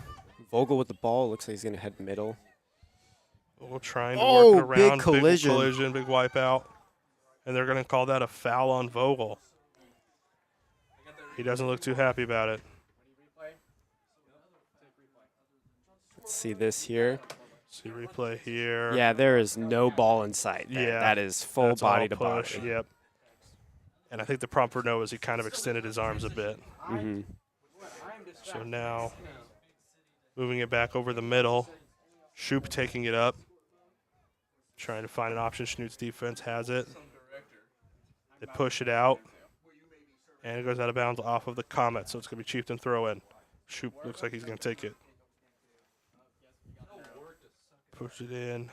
Vogel with the ball. Looks like he's going to head middle. We're trying to work it around. Big collision. Big collision, big wipeout. And they're going to call that a foul on Vogel. He doesn't look too happy about it. Let's see this here. See replay here. Yeah, there is no ball in sight there. Yeah, That is full That's all body to push. body. Yep. And I think the prompt for no is he kind of extended his arms a bit. Mm-hmm. So now moving it back over the middle. Shoop taking it up. Trying to find an option. Chanute's defense has it. They push it out. And it goes out of bounds off of the Comet. So it's going to be Chieftain throw in. Shoop looks like he's going to take it. Push it in.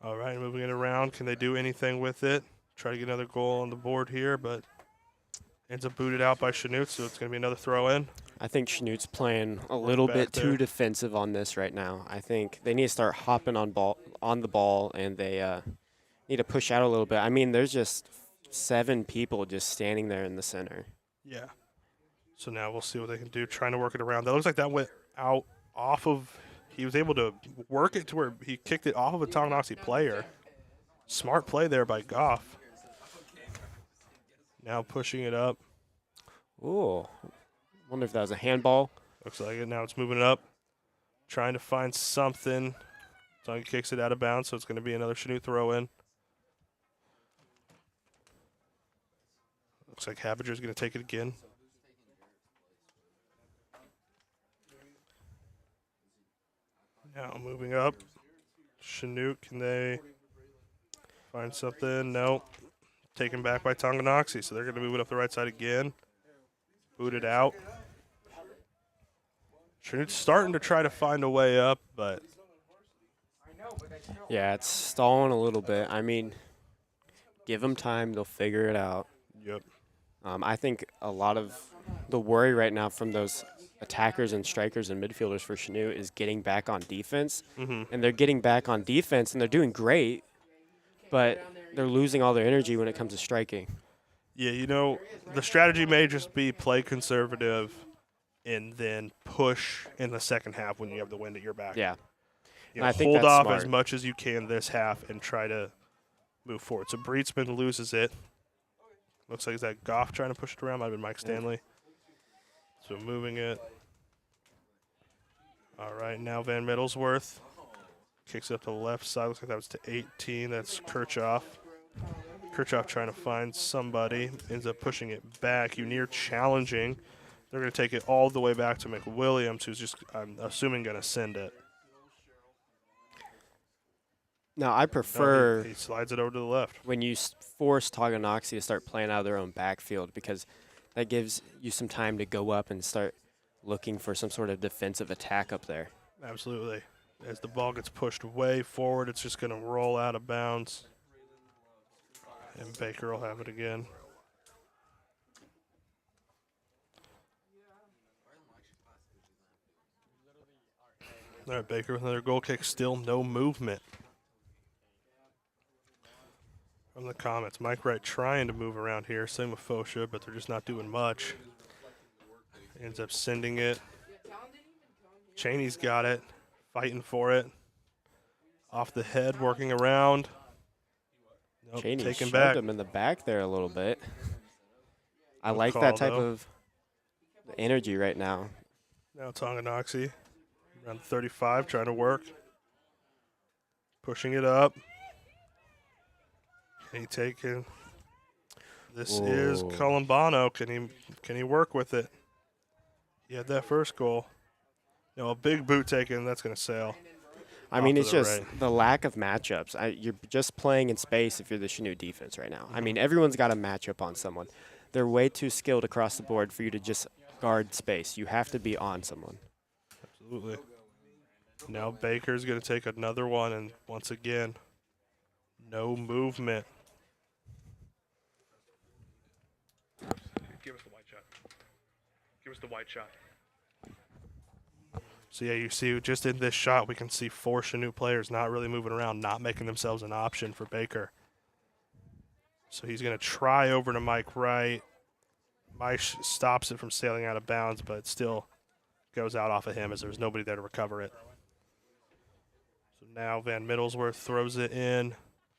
All right, moving it around. Can they do anything with it? Try to get another goal on the board here, but ends up booted out by Chanute, so it's going to be another throw in. I think Chanute's playing a little back bit there. too defensive on this right now. I think they need to start hopping on the ball, and they need to push out a little bit. I mean, there's just 7 people just standing there in the center. Yeah. So now we'll see what they can do, trying to work it around. That looks like that went out off of – he was able to work it to where he kicked it off of a Tonganoxie player. Smart play there by Goff. Now pushing it up. Ooh. Wonder if that was a handball. Looks like it. Now it's moving it up. Trying to find something. So he kicks it out of bounds, so it's going to be another Chanute throw in. Looks like Habiger's going to take it again. Now moving up. Chanute, can they find something? No. Taken back by Tonganoxie, so they're going to move it up the right side again. Boot it out. Chanute's starting to try to find a way up, but Yeah, it's stalling a little bit. I mean, give them time. They'll figure it out. yep. I think a lot of the worry right now from those attackers and strikers and midfielders for Chanute is getting back on defense. Mm-hmm. And they're getting back on defense, and they're doing great, but they're losing all their energy when it comes to striking. Yeah, you know, the strategy may just be play conservative and then push in the second half when you have the wind at your back. Yeah. You And know, I think hold that's off smart. as much as you can this half and try to move forward. So Breedsman loses it. Looks like that Goff trying to push it around. Might have been Mike Stanley. So moving it. All right, now Van Middlesworth kicks it up to the left side. Looks like that was to 18. That's Kirchhoff. Kirchhoff trying to find somebody. Ends up pushing it back. Unier challenging. They're going to take it all the way back to McWilliams, who's just, I'm assuming, going to send it. Now, I No, prefer he slides it over to the left. when you force Tonganoxie to start playing out of their own backfield because that gives you some time to go up and start looking for some sort of defensive attack up there. Absolutely. As the ball gets pushed way forward, it's just going to roll out of bounds. And Baker will have it again. All right, Baker with another goal kick. Still no movement from the Comets. Mike Wright trying to move around here. Same with Fosha, but they're just not doing much. Ends up sending it. Cheney's got it. Fighting for it. Off the head, working around. Nope, Cheney taken shoved back. him in the back there a little bit. I Good like call, that type though. of energy right now. Now Tonganoxie around 35, trying to work. Pushing it up. Can he take it? This is Whoa. Columbano. Can he work with it? He had that first goal. You know, a big boot taken, that's going to sail. I mean, Off to it's the just right. the lack of matchups. You're just playing in space if you're the Chanute defense right now. I mean, everyone's got a matchup on someone. They're way too skilled across the board for you to just guard space. You have to be on someone. Absolutely. Now Baker's going to take another one, and once again, no movement. Give us the white shot. Give us the white shot. So, yeah, you see just in this shot, we can see 4 Chanute players not really moving around, not making themselves an option for Baker. So he's going to try over to Mike Wright. Mike stops it from sailing out of bounds, but it still goes out off of him as there's nobody there to recover it. So now Van Middlesworth throws it in.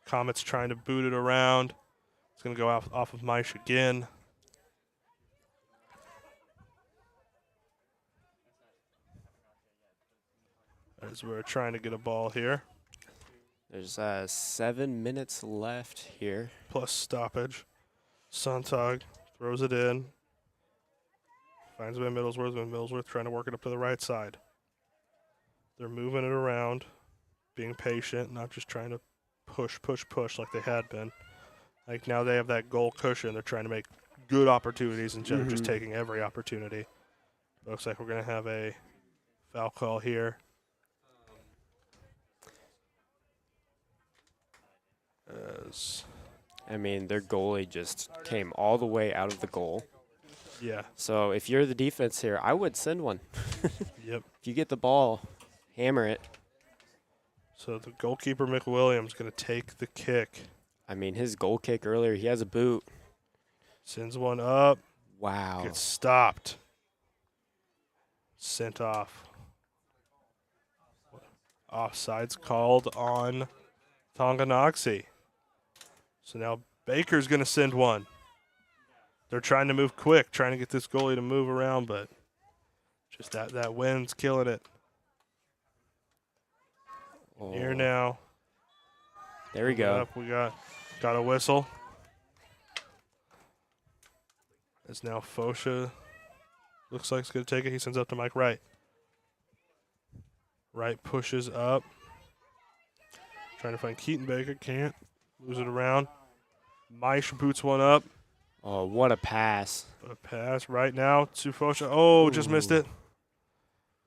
Comet's trying to boot it around. It's going to go off of Mike again. As we're trying to get a ball here. There's 7 minutes left here. Plus stoppage. Sontag throws it in. Finds Van Middlesworth. Van Middlesworth trying to work it up to the right side. They're moving it around, being patient, not just trying to push like they had been. Like now they have that goal cushion. They're trying to make good opportunities instead of just taking every opportunity. Looks like we're going to have a foul call here. I mean, their goalie just came all the way out of the goal. Yeah. So if you're the defense here, I would send one. Yep. If you get the ball, hammer it. So the goalkeeper, McWilliams, going to take the kick. I mean, his goal kick earlier, he has a boot. Sends one up. Wow. Gets stopped. Sent off. Offside's called on Tonganoxie. So now Baker's going to send one. They're trying to move quick, trying to get this goalie to move around, but just that wind's killing it. Here now. There we go. Up, we got a whistle. It's now Fosha. Looks like it's going to take it. He sends up to Mike Wright. Wright pushes up. Trying to find Keaton Baker. Can't. Lose it around. Maish boots one up. Oh, what a pass. A pass right now to Fosha. Oh, just missed it.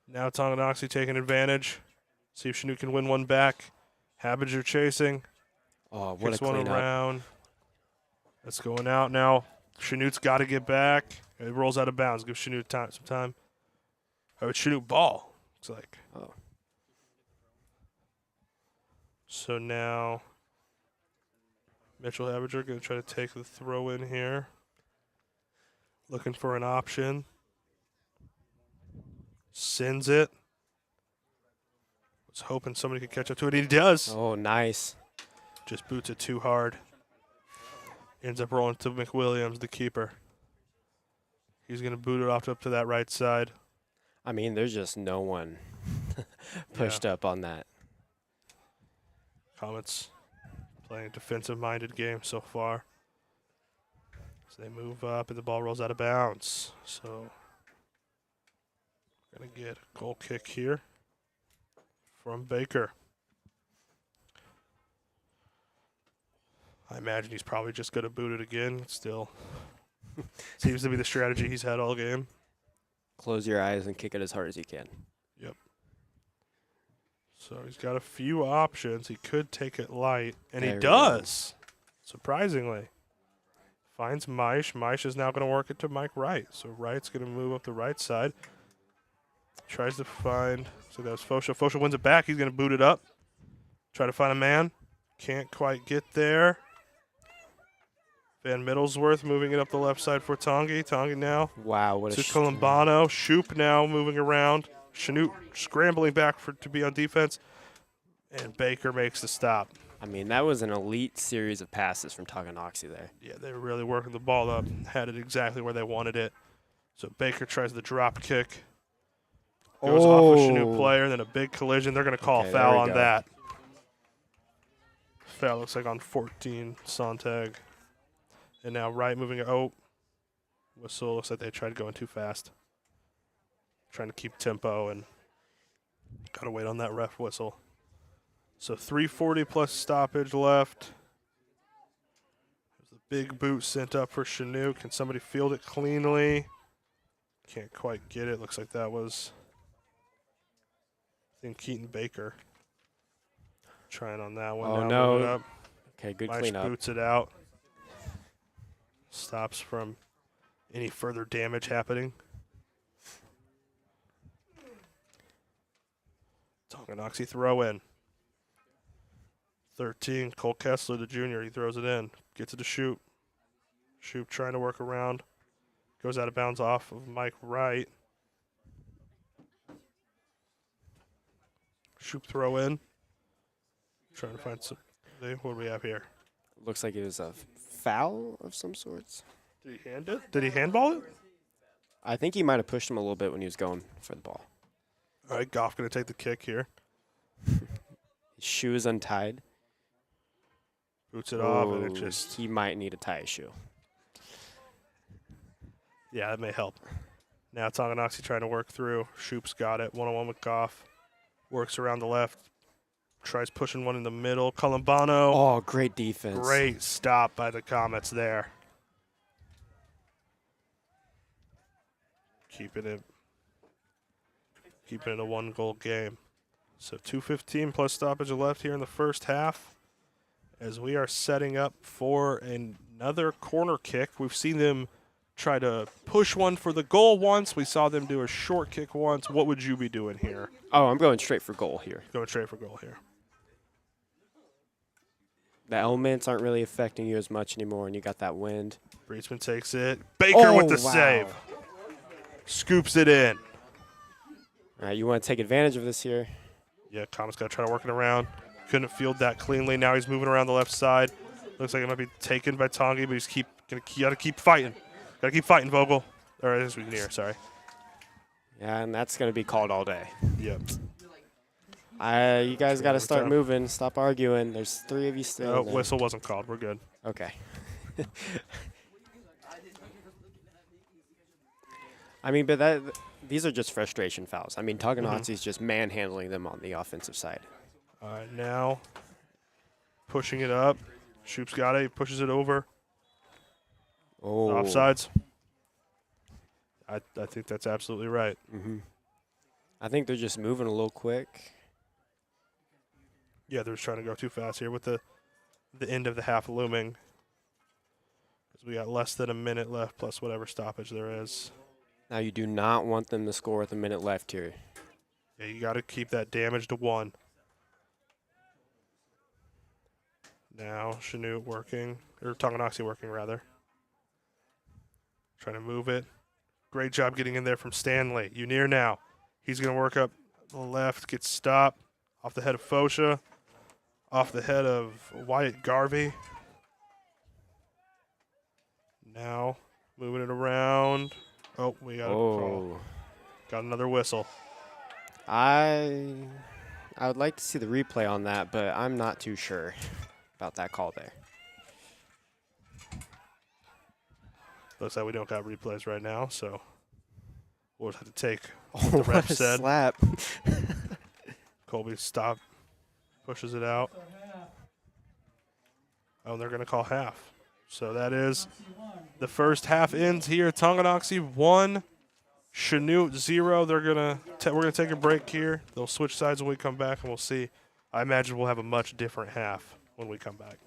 Now Tonganoxie taking advantage. See if Chanute can win one back. Habbager chasing. Oh, what Kicks a one cleanup. around. That's going out now. Chanute's got to get back. It rolls out of bounds. Give Chanute some time. Oh, it's Chanute ball. Looks like. Oh. So now Mitchell Habbager going to try to take the throw in here. Looking for an option. Sends it. Was hoping somebody could catch up to it. He does. Oh, nice. Just boots it too hard. Ends up rolling to McWilliams, the keeper. He's going to boot it off up to that right side. I mean, there's just no one pushed up on that. Comets playing a defensive-minded game so far. So they move up, and the ball rolls out of bounds. So going to get a goal kick here from Baker. I imagine he's probably just going to boot it again. Still seems to be the strategy he's had all game. Close your eyes and kick it as hard as you can. Yep. So he's got a few options. He could take it light, and There he we does, surprisingly. Finds Maish. Maish is now going to work it to Mike Wright. So Wright's going to move up the right side. Tries to find, so that was Fosha. Fosha wins it back. He's going to boot it up. Try to find a man. Can't quite get there. Van Middlesworth moving it up the left side for Tongi. Tongi now Wow, what to a Columbano. Shoop now moving around. Chanute scrambling back to be on defense. And Baker makes the stop. I mean, that was an elite series of passes from Tonganoxie there. Yeah, they were really working the ball up. Had it exactly where they wanted it. So Baker tries the drop kick. Goes off a Chanute player, then a big collision. They're going to call Okay, foul there we on go. that. Foul looks like on 14, Sontag. And now Wright moving it. Oh, whistle. Looks like they tried going too fast. Trying to keep tempo and got to wait on that ref whistle. So 3:40 plus stoppage left. There's a big boot sent up for Chanute. Can somebody field it cleanly? Can't quite get it. Looks like that was, I think, Keaton Baker. Trying on that one. Oh, now no. moving up. Okay, good Maish cleanup. boots it out. Stops from any further damage happening. Tonganoxie throw in. 13, Cole Kessler, the junior. He throws it in. Gets it to Shoop. Shoop trying to work around. Goes out of bounds off of Mike Wright. Shoop throw in. Trying to find some. What do we have here? Looks like it was a foul of some sorts. Did he hand it? Did he handball it? I think he might have pushed him a little bit when he was going for the ball. All right, Goff going to take the kick here. His shoe is untied. Boots it off, and it Oh, just, he might need to tie his shoe. yeah, that may help. Now Tonganoxie trying to work through. Shoop's got it. One-on-one with Goff. Works around the left. Tries pushing one in the middle. Columbano. Oh, great defense. Great stop by the Comets there. Keeping it a one-goal game. So 2:15 plus stoppage left here in the first half as we are setting up for another corner kick. We've seen them try to push one for the goal once. We saw them do a short kick once. What would you be doing here? Oh, I'm going straight for goal here. Going straight for goal here. The elements aren't really affecting you as much anymore, and you got that wind. Breesman takes it. Baker with the wow. save. Scoops it in. All right, you want to take advantage of this here. Yeah, Comets got to try to work it around. Couldn't field that cleanly. Now he's moving around the left side. Looks like it might be taken by Tongi, but he's got to keep fighting. Got to keep fighting, Vogel. Or it is near, sorry. Yeah, and that's going to be called all day. Yep. You guys got to start Overtime. moving. Stop arguing. There's 3 of you still. No, in there. whistle wasn't called. We're good. Okay. I mean, but these are just frustration fouls. I mean, Tonganoxie's just manhandling them on the offensive side. All right, now pushing it up. Shoop's got it. He pushes it over. Oh. Offsides. I think that's absolutely right. Mm-hmm. I think they're just moving a little quick. Yeah, they're just trying to go too fast here with the end of the half looming. Because we got less than a minute left plus whatever stoppage there is. Now, you do not want them to score with a minute left here. Yeah, you got to keep that damage to 1. Now, Chanute working, or Tonganoxie working, rather. Trying to move it. Great job getting in there from Stanley. You near now. He's going to work up the left, get stopped. Off the head of Fosha. Off the head of Wyatt Garvey. Now moving it around. Oh, we got a call. Got another whistle. I would like to see the replay on that, but I'm not too sure about that call there. Looks like we don't got replays right now, so we'll just have to take Oh, what the ref what a said. slap. Colby stop, pushes it out. Oh, and they're going to call half. So that is the first half ends here. Tonganoxie 1, Chanute 0. We're gonna take a break here. They'll switch sides when we come back, and we'll see. I imagine we'll have a much different half when we come back.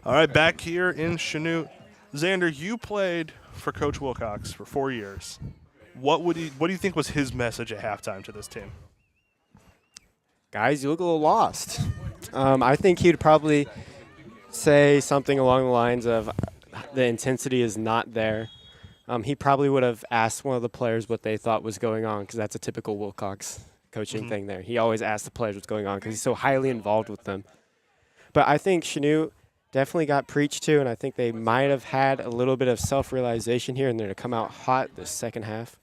All right, back here in Chanute. Xander, you played for Coach Wilcox for 4 years. What do you think was his message at halftime to this team? Guys, you look a little lost. I think he'd probably say something along the lines of the intensity is not there. He probably would have asked one of the players what they thought was going on, because that's a typical Wilcox coaching thing there. He always asks the players what's going on because he's so highly involved with them. But I think Chanute definitely got preached to, and I think they might have had a little bit of self-realization here, and they're to come out hot this second half.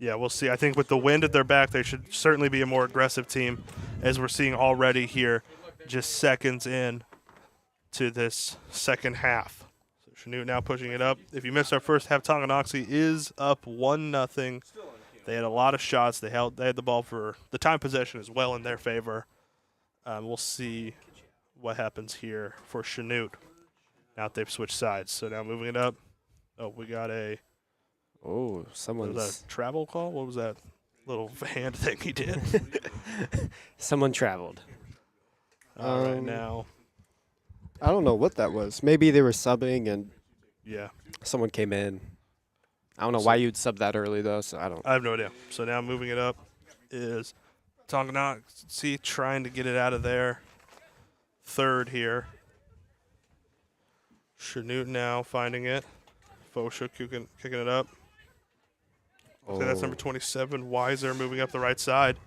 Yeah, we'll see. I think with the wind at their back, they should certainly be a more aggressive team, as we're seeing already here, just seconds in to this second half. So Chanute now pushing it up. If you missed our first half, Tonganoxie is up 1-0. They had a lot of shots. They had the ball for the time possession as well in their favor. We'll see what happens here for Chanute. Now they've switched sides. So now moving it up. Oh, we got a someone's travel call? What was that little hand thing he did? someone traveled. All right, now. I don't know what that was. Maybe they were subbing and Yeah. someone came in. I don't know why you'd sub that early, though, so I don't. I have no idea. So now moving it up is Tonganoxie trying to get it out of there. Third here. Chanute now finding it. Fosha kicking it up. So that's number 27. Weiser moving up the right side.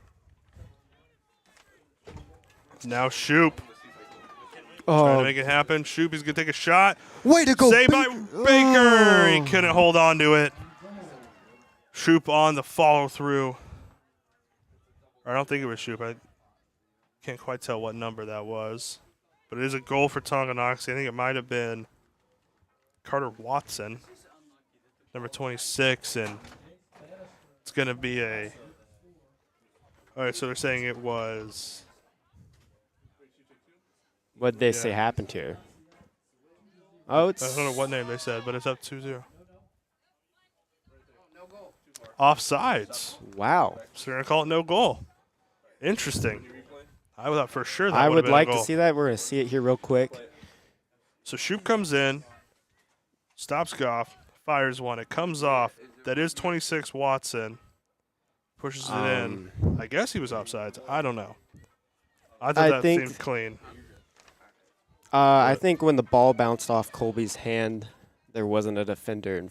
Now Shoop. Trying to make it happen. Shoop is going to take a shot. Way to go, Saved by Baker. He couldn't hold on to it. Shoop on the follow through. I don't think it was Shoop. I can't quite tell what number that was. But it is a goal for Tonganoxie. I think it might have been Carter Watson, number 26. And it's going to be a. All right, so they're saying it was. What did they say happened to her? Oh, it's. I don't know what name they said, but it's up 2-0. Offsides. Wow. So they're going to call it no goal. Interesting. I thought for sure that I would been like a goal. to see that. We're going to see it here real quick. So Shoop comes in, stops Goff, fires one. It comes off. That is 26 Watson. Pushes it in. I guess he was offsides. I don't know. I thought that seemed clean. I think when the ball bounced off Colby's hand, there wasn't a defender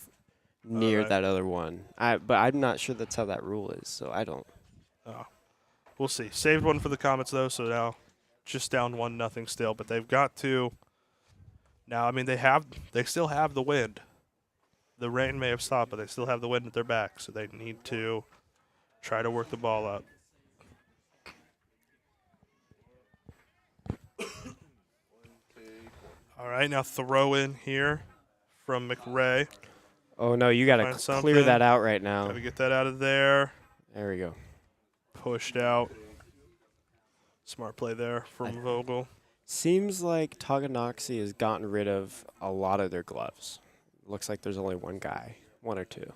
near that other one. But I'm not sure that's how that rule is, so I don't. Oh. We'll see. Saved one for the Comets, though, so now just down 1-0 still. But they've got to now. I mean, they still have the wind. The rain may have stopped, but they still have the wind at their back, so they need to try to work the ball up. All right, now throw in here from McRae. Oh, no, you got to clear that out right now. Got to get that out of there. There we go. Pushed out. Smart play there from Vogel. Seems like Tonganoxie has gotten rid of a lot of their gloves. Looks like there's only one guy, one or two.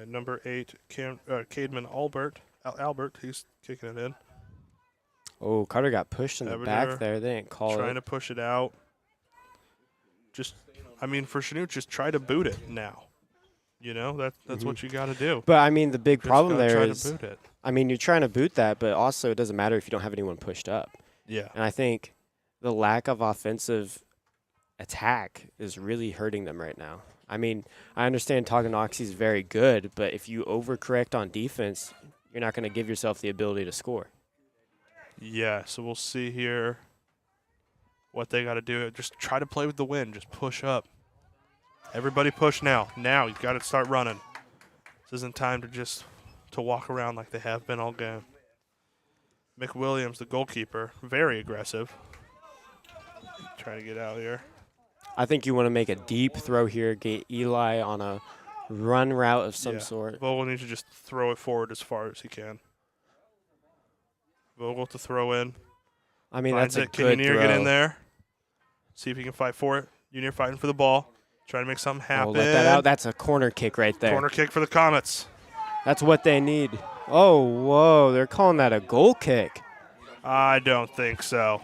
Number 8, Cademan Albert, he's kicking it in. Oh, Carter got pushed in the back there. They didn't call it. Trying to push it out. For Chanute, just try to boot it now. You know, that's what you got to do. But, I mean, the big problem there try is, to boot it. I mean, you're trying to boot that, but also it doesn't matter if you don't have anyone pushed up. Yeah. And I think the lack of offensive attack is really hurting them right now. I mean, I understand Tonganoxie is very good, but if you overcorrect on defense, you're not going to give yourself the ability to score. Yeah, so we'll see here what they got to do. Just try to play with the wind. Just push up. Everybody push now. Now you've got to start running. This isn't time to walk around like they have been all game. McWilliams, the goalkeeper, very aggressive. Trying to get out here. I think you want to make a deep throw here, get Eli on a run route of some sort. Vogel needs to just throw it forward as far as he can. Vogel to throw in. I mean, Finds that's a it. Can good Unir throw. get in there? See if he can fight for it. Unir fighting for the ball. Trying to make something happen. Oh, let that out. That's a corner kick right there. Corner kick for the Comets. That's what they need. Oh, whoa. They're calling that a goal kick. I don't think so.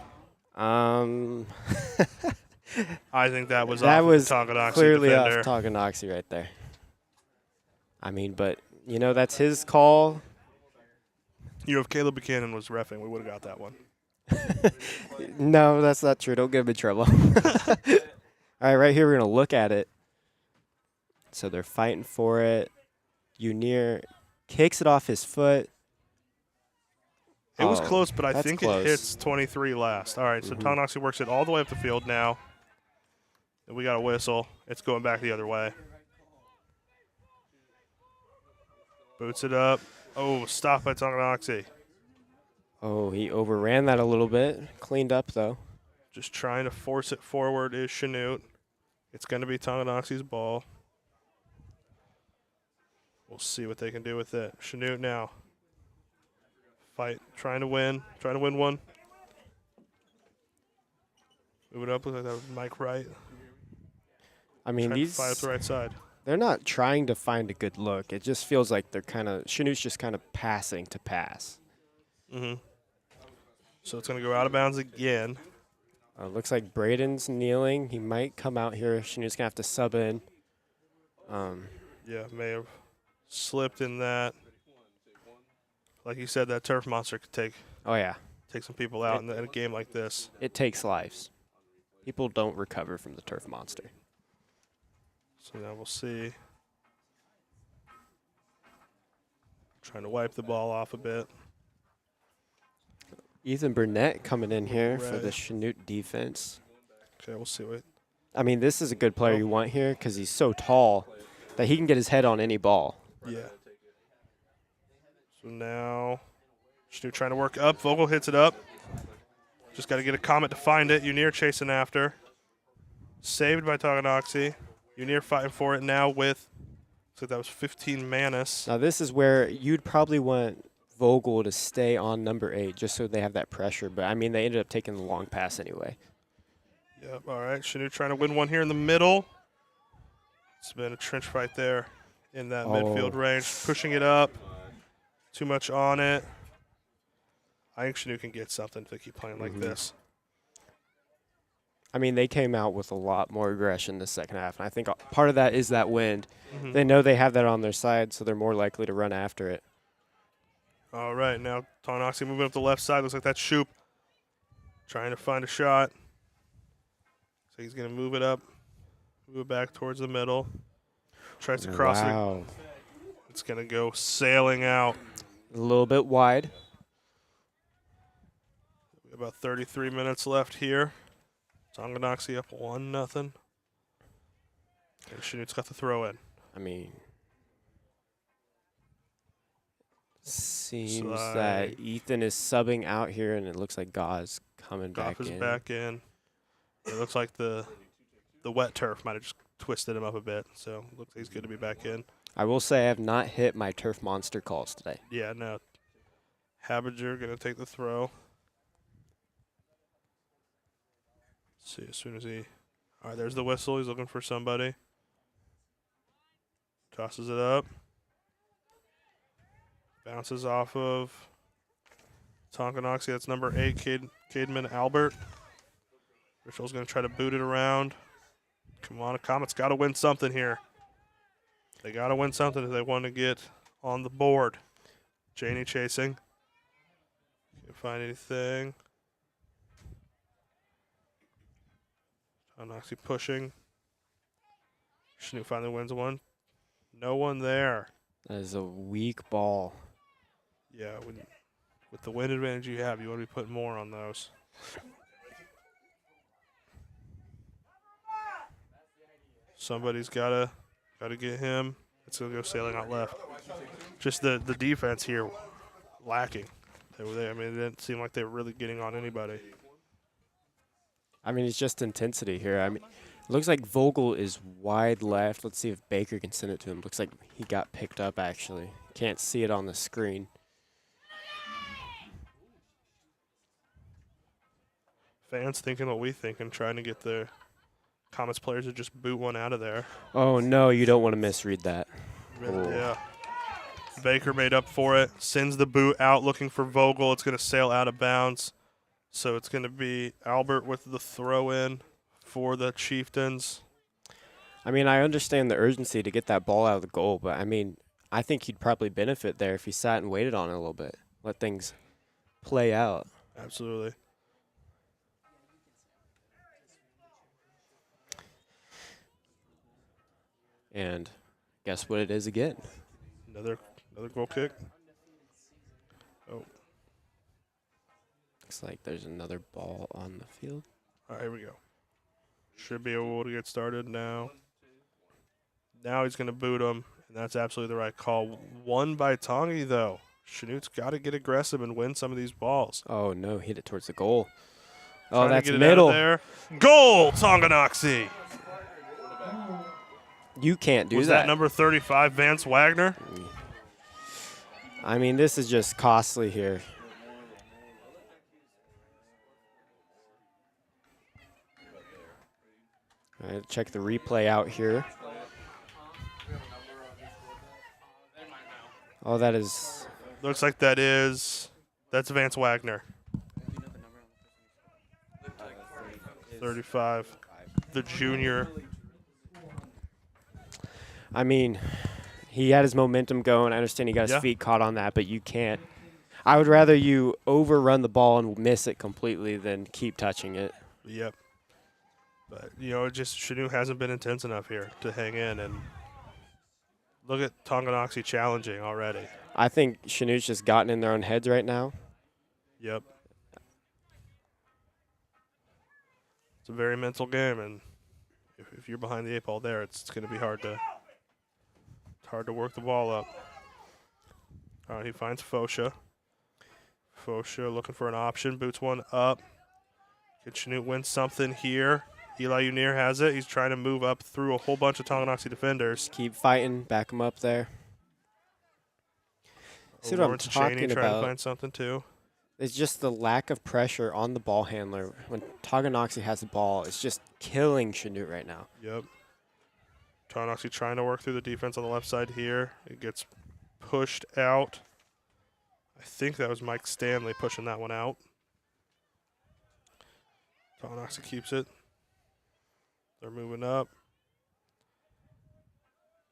Um, I think that was that off was of the Tonganoxie clearly defender. off Tonganoxie right there. I mean, but, that's his call. If Caleb Buchanan was reffing, we would have got that one. No, that's not true. Don't get him in trouble. All right, right here, we're going to look at it. So they're fighting for it. Unir kicks it off his foot. It was Oh, close, but I that's think close. it hits 23 last. All right, so Tonganoxie works it all the way up the field now. And we got a whistle. It's going back the other way. Boots it up. Oh, stop by Tonganoxie. Oh, he overran that a little bit. Cleaned up, though. Just trying to force it forward is Chanute. It's going to be Tonganoxie's ball. We'll see what they can do with it. Chanute now. Fight, trying to win one. Move it up, look like that was Mike Wright. I mean, Trying to fight up the right side. they're not trying to find a good look. It just feels like they're Chanute's just kind of passing to pass. Mm-hmm. So it's going to go out of bounds again. Looks like Braden's kneeling. He might come out here. Chanute's going to have to sub in. Yeah, may have slipped in that. Like you said, that turf monster could take some people out in a game like this. It takes lives. People don't recover from the turf monster. So now we'll see. Trying to wipe the ball off a bit. Ethan Burnett coming in here for Right. the Chanute defense. Okay, we'll see what. I mean, this is a good player you want here because he's so tall that he can get his head on any ball. Yeah. So now, Chanute trying to work up. Vogel hits it up. Just got to get a Comet to find it. Unir chasing after. Saved by Tonganoxie. Unir fighting for it now with, so that was 15 Manus. Now, this is where you'd probably want Vogel to stay on number 8 just so they have that pressure. But, I mean, they ended up taking the long pass anyway. Yep, all right. Chanute trying to win one here in the middle. It's been a trench fight there in that midfield range. Pushing it up. Too much on it. I think Chanute can get something if they keep playing like this. I mean, they came out with a lot more aggression the second half, and I think part of that is that wind. Mm-hmm. They know they have that on their side, so they're more likely to run after it. All right, now Tonganoxie moving up the left side. Looks like that's Shoop trying to find a shot. So he's going to move it up, move it back towards the middle. Tries to cross it. It's going to go sailing out. A little bit wide. About 33 minutes left here. Tonganoxie up 1-0. And Chanute's got the throw in. I mean, seems that Ethan is subbing out here, and it looks like Gau's coming back Goff is in. back in. It looks like the wet turf might have just twisted him up a bit, so it looks like he's good to be back in. I will say I have not hit my turf monster calls today. Yeah, no. Habiger going to take the throw. Let's see, as soon as he... All right, there's the whistle. He's looking for somebody. Tosses it up. Bounces off of Tonganoxie. That's number 8, Cademan Albert. Richel's going to try to boot it around. Come on, Comet's got to win something here. They got to win something if they want to get on the board. Janey chasing. Can't find anything. Tonganoxie pushing. Chanute finally wins one. No one there. That is a weak ball. Yeah, with the wind advantage you have, you want to be putting more on those. Somebody's gotta get him. It's gonna go sailing out left. Just the defense here lacking. I mean, it didn't seem like they were really getting on anybody. I mean, it's just intensity here. I mean, it looks like Vogel is wide left. Let's see if Baker can send it to him. Looks like he got picked up, actually. Can't see it on the screen. Fans thinking what we think and trying to get the Comets players to just boot one out of there. Oh, no, you don't want to misread that. Oh. Yeah. Baker made up for it. Sends the boot out looking for Vogel. It's going to sail out of bounds. So it's going to be Albert with the throw in for the Chieftains. I mean, I understand the urgency to get that ball out of the goal, but I mean, I think he'd probably benefit there if he sat and waited on it a little bit, let things play out. Absolutely. And guess what it is again? Another goal kick. Oh, Looks like there's another ball on the field. all right, here we go. Should be able to get started now. Now he's going to boot him, and that's absolutely the right call. Won by Tongi, though. Chanute's got to get aggressive and win some of these balls. Oh, no, hit it towards the goal. Trying Oh, to that's get it middle. out of there. Goal, Tonganoxie. You can't do Was that. that number 35, Vance Wagner? I mean, this is just costly here. All right, check the replay out here. Oh, that is... Looks like that's Vance Wagner. 35, the junior. I mean, he had his momentum going. I understand he got his Yeah. feet caught on that, but you can't. I would rather you overrun the ball and miss it completely than keep touching it. Yep. But, Chanute hasn't been intense enough here to hang in. And look at Tonganoxie challenging already. I think Chanute's just gotten in their own heads right now. Yep. It's a very mental game, and if you're behind the 8 ball there, it's going to be hard to work the ball up. All right, he finds Fosha. Fosha looking for an option, boots one up. Can Chanute win something here? Eli Unir has it. He's trying to move up through a whole bunch of Tonganoxie defenders. Keep fighting, back him up there. See what I'm Lawrence talking Chaney trying to about? find something too. It's just the lack of pressure on the ball handler. When Tonganoxie has the ball, it's just killing Chanute right now. Yep. Tonganoxie trying to work through the defense on the left side here. It gets pushed out. I think that was Mike Stanley pushing that one out. Tonganoxie keeps it. They're moving up.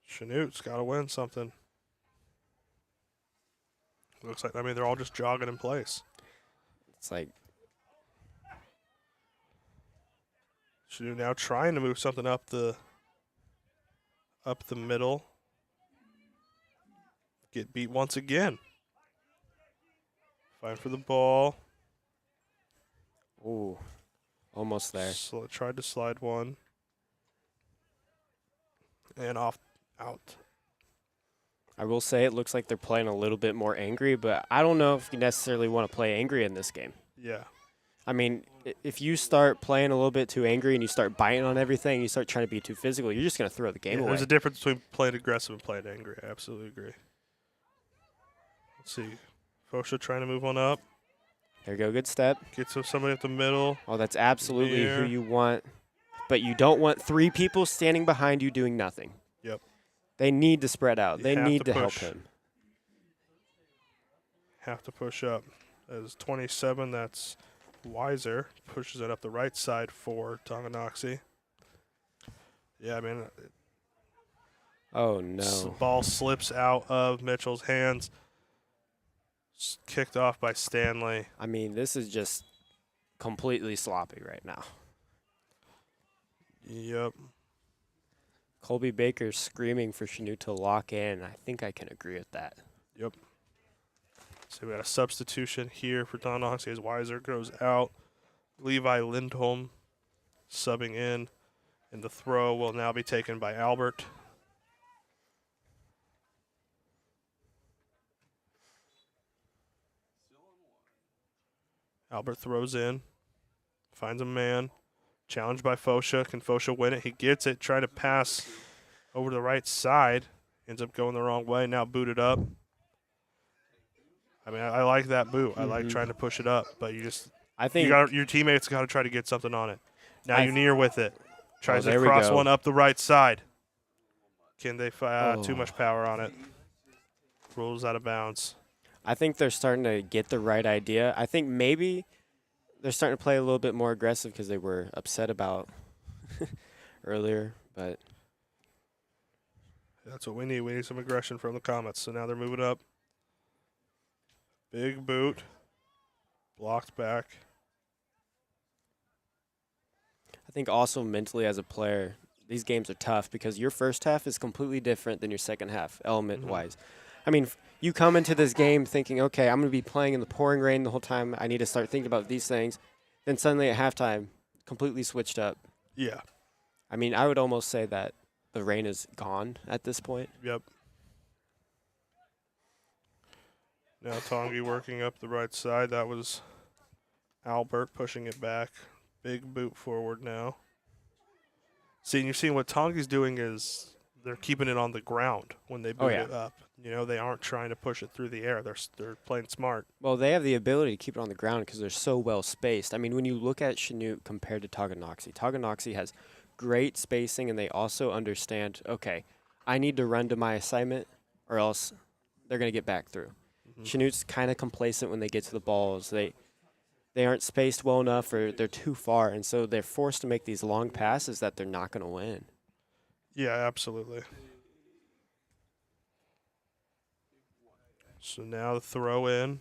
Chanute's got to win something. Looks like, they're all just jogging in place. It's like, Chanute now trying to move something up the middle. Get beat once again. Fight for the ball. ooh, almost there. Tried to slide one. And out. I will say it looks like they're playing a little bit more angry, but I don't know if you necessarily want to play angry in this game. Yeah. I mean, if you start playing a little bit too angry and you start biting on everything, you start trying to be too physical, you're just going to throw the game away. There's a difference between playing aggressive and playing angry. I absolutely agree. Let's see. Fosha trying to move on up. There you go, good step. Gets somebody at the middle. Oh, that's absolutely Here. who you want. But you don't want 3 people standing behind you doing nothing. Yep. They need to spread out. You They have need to to help push. him. Have to push up. As 27, that's Weiser. Pushes it up the right side for Tonganoxie. Yeah, I mean, Oh, no. ball slips out of Mitchell's hands. Kicked off by Stanley. I mean, this is just completely sloppy right now. Yep. Colby Baker's screaming for Chanute to lock in. I think I can agree with that. Yep. So we got a substitution here for Tonganoxie as Weiser goes out. Levi Lindholm subbing in. And the throw will now be taken by Albert. Albert throws in. Finds a man. Challenged by Fosha. Can Fosha win it? He gets it. Trying to pass over to the right side. Ends up going the wrong way. Now booted up. I mean, I like that boot. I like trying to push it up, but I think your teammates got to try to get something on it. Now Unir with it. Tries to there we cross go. one up the right side. Can they Oh. too much power on it? Rolls out of bounds. they're starting to get the right idea. I think maybe they're starting to play a little bit more aggressive because they were upset about earlier. But That's what we need. We need some aggression from the Comets. So now they're moving up. Big boot. Blocked back. I think also mentally as a player, these games are tough because your first half is completely different than your second half, element-wise. I mean, you come into this game thinking, okay, I'm going to be playing in the pouring rain the whole time. I need to start thinking about these things. Then suddenly at halftime, completely switched up. Yeah. I mean, I would almost say that the rain is gone at this point. Yep. Now Tongi working up the right side. That was Albert pushing it back. Big boot forward now. See, and you're seeing what Tongi's doing is they're keeping it on the ground when they boot it up. You know, they aren't trying to push it through the air. They're playing smart. Well, they have the ability to keep it on the ground because they're so well spaced. I mean, when you look at Chanute compared to Tonganoxie has great spacing, and they also understand, okay, I need to run to my assignment or else they're going to get back through. Chanute's kind of complacent when they get to the balls. They aren't spaced well enough or they're too far, and so they're forced to make these long passes that they're not going to win. Yeah, absolutely. So now the throw in.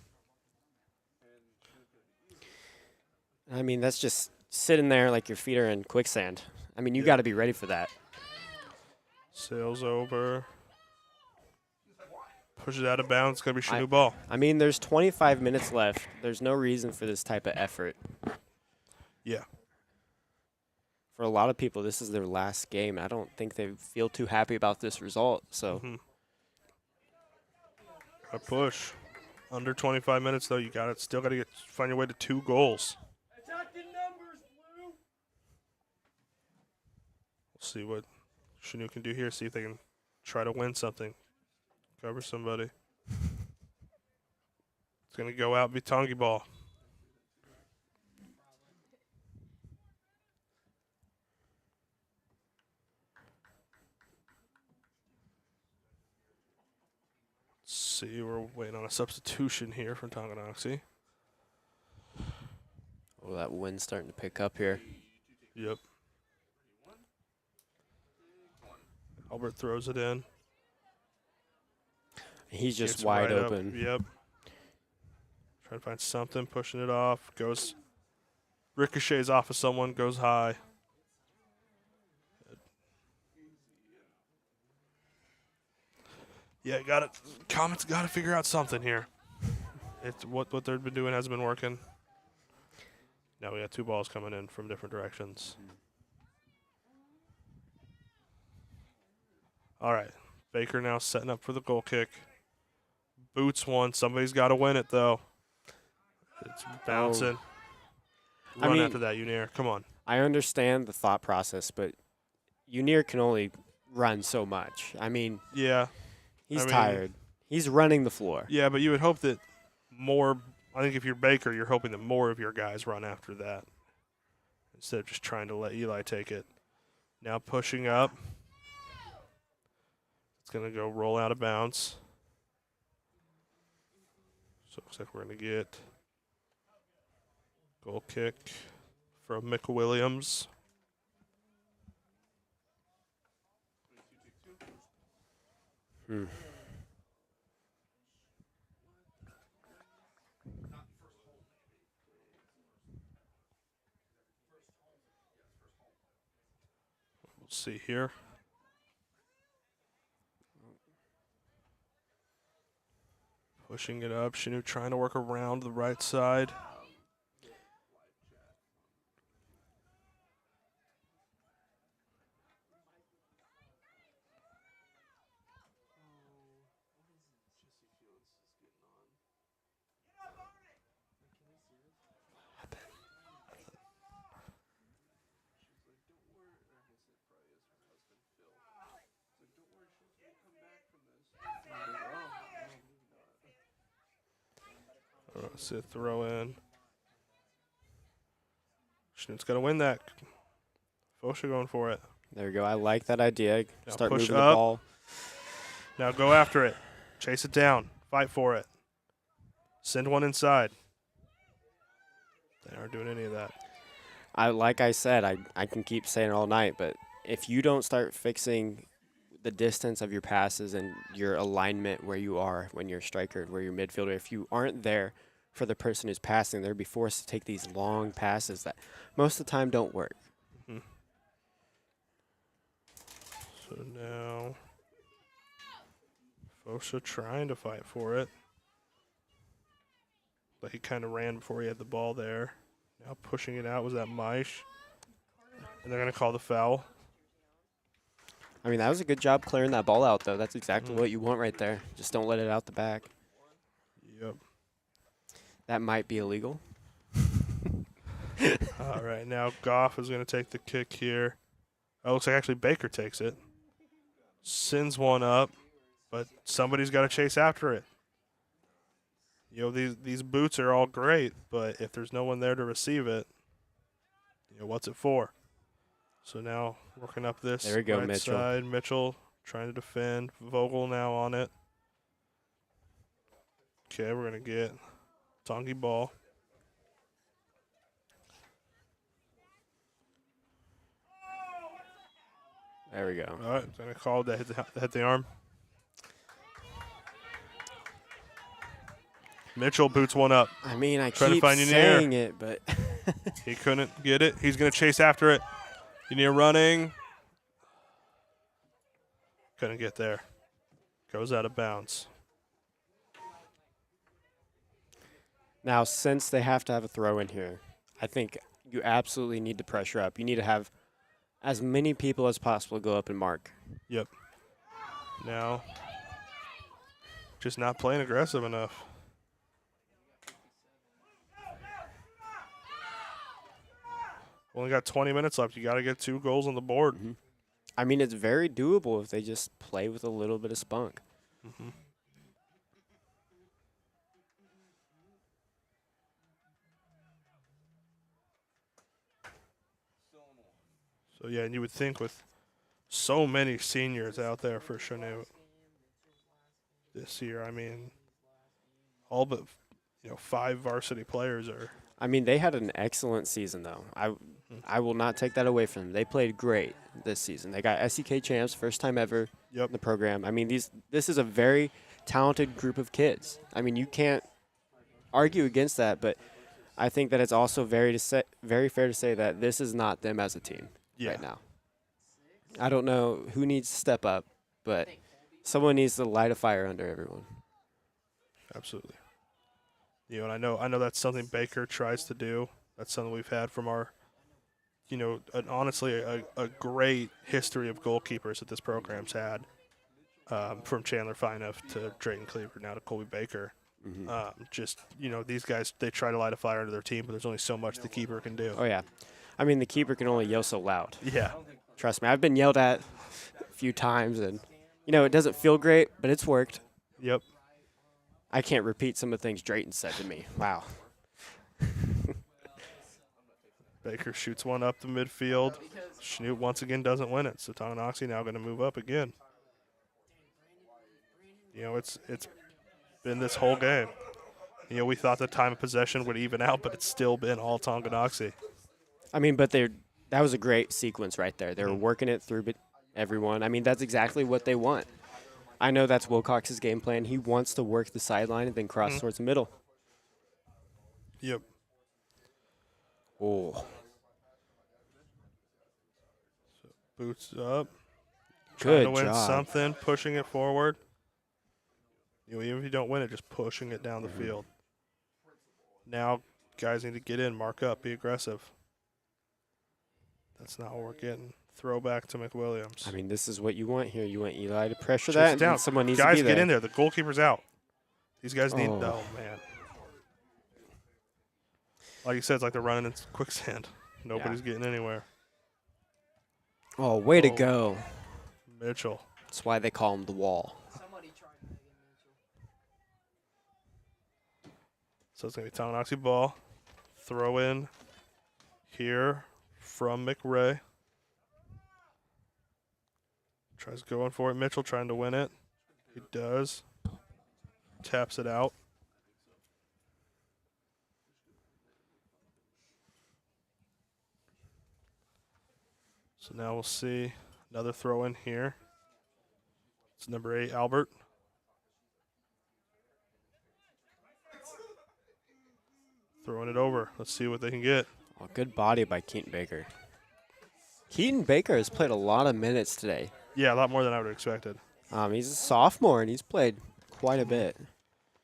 I mean, that's just sitting there like your feet are in quicksand. I mean, you got to be ready for that. Sails over. Pushes out of bounds. It's going to be Chanute ball. I mean, there's 25 minutes left. There's no reason for this type of effort. Yeah. For a lot of people, this is their last game. I don't think they feel too happy about this result. So, A push. Under 25 minutes, though, you still got to find your way to 2 goals. We'll see what Chanute can do here. See if they can try to win something. Cover somebody. It's going to go out and be Tongi ball. Let's see, we're waiting on a substitution here from Tonganoxie. oh, that wind's starting to pick up here. Yep. Albert throws it in. He's just Gets wide right up. open. Yep. Trying to find something, pushing it off. Goes, ricochets off of someone, goes high. Yeah, got it. Comets got to figure out something here. It's what they've been doing hasn't been working. Now we got 2 balls coming in from different directions. All right, Baker now setting up for the goal kick. Boots one. Somebody's got to win it, though. It's bouncing. Run after that, Unir. Come on. I understand the thought process, but Unir can only run so much. I mean, Yeah. he's tired. He's running the floor. Yeah, but you would hope that more. I think if you're Baker, you're hoping that more of your guys run after that instead of just trying to let Eli take it. Now pushing up. It's going to go roll out of bounds. So it looks like we're going to get goal kick from Mick Williams. We'll see here. Pushing it up. Chanute trying to work around the right side. Let's see a throw in. Chanute's got to win that. Fosha going for it. There we go. I like that idea. Now Start push moving up. the ball. Now go after it. Chase it down. Fight for it. Send one inside. They're aren't doing any of that. Like I said, I can keep saying it all night, but if you don't start fixing the distance of your passes and your alignment where you are when you're a striker, where you're midfielder, if you aren't there for the person who's passing, they'll be forced to take these long passes that most of the time don't work. Mm-hmm. So now folks are trying to fight for it. But he kind of ran before he had the ball there. Now pushing it out was that Maish. And they're going to call the foul. I mean, that was a good job clearing that ball out, though. That's exactly what you want right there. Just don't let it out the back. Yep. That might be illegal. All right, now Goff is going to take the kick here. Oh, looks like actually Baker takes it. Sends one up, but somebody's got to chase after it. You know, these boots are all great, but if there's no one there to receive it, you know, what's it for? So now working up this there we go, right Mitchell. side. Mitchell trying to defend. Vogel now on it. Okay, we're going to get Tongi ball. There we go. All right, going to call that hit the arm. Mitchell boots one up. I mean, I Trying to keep find saying it, but He couldn't get it. He's going to chase after it. Unier running. Couldn't get there. Goes out of bounds. now since they have to have a throw in here, I think you absolutely need to pressure up. You need to have as many people as possible go up and mark. Yep. Now, just not playing aggressive enough. Only got 20 minutes left. You got to get 2 goals on the board. I mean, it's very doable if they just play with a little bit of spunk. So, yeah, and you would think with so many seniors out there for Chanute this year, I mean, all but 5 varsity players are. I mean, they had an excellent season, though. I will not take that away from them. They played great this season. They got SEK champs, first time ever in the program. I mean, this is a very talented group of kids. I mean, you can't argue against that, but I think that it's also very fair to say that this is not them as a team right now. I don't know who needs to step up, but someone needs to light a fire under everyone. Absolutely. And I know that's something Baker tries to do. That's something we've had from our, honestly, a great history of goalkeepers that this program's had, from Chandler Fineff to Drayton Cleaver, now to Colby Baker. These guys, they try to light a fire under their team, but there's only so much the keeper can do. Oh, yeah. I mean, the keeper can only yell so loud. Yeah. Trust me, I've been yelled at a few times, and, it doesn't feel great, but it's worked. Yep. I can't repeat some of the things Drayton said to me. Wow. Baker shoots one up the midfield. Chanute once again doesn't win it, so Tonganoxie now going to move up again. It's been this whole game. We thought the time of possession would even out, but it's still been all Tonganoxie. I mean, but that was a great sequence right there. They were working it through everyone. I mean, that's exactly what they want. I know that's Wilcox's game plan. He wants to work the sideline and then cross towards the middle. Yep. Oh. So boots up. Good Trying to win job. something, pushing it forward. Even if you don't win it, just pushing it down the field. Now, guys need to get in, mark up, be aggressive. That's not what we're getting. Throw back to McWilliams. I mean, this is what you want here. You want Eli to pressure Chase that, it and down. then someone needs guys, to be there. get in there. The goalkeeper's out. These guys need. Oh. Oh man. Like you said, it's like they're running in quicksand. Nobody's getting anywhere. Oh, way to go. Mitchell. That's why they call him the wall. So it's going to be Tonganoxie ball. Throw in here from McRae. Tries going for it. Mitchell trying to win it. He does. Taps it out. So now we'll see another throw in here. It's number 8, Albert. Throwing it over. Let's see what they can get. Oh, good body by Keaton Baker. Keaton Baker has played a lot of minutes today. Yeah, a lot more than I would have expected. He's a sophomore, and he's played quite a bit.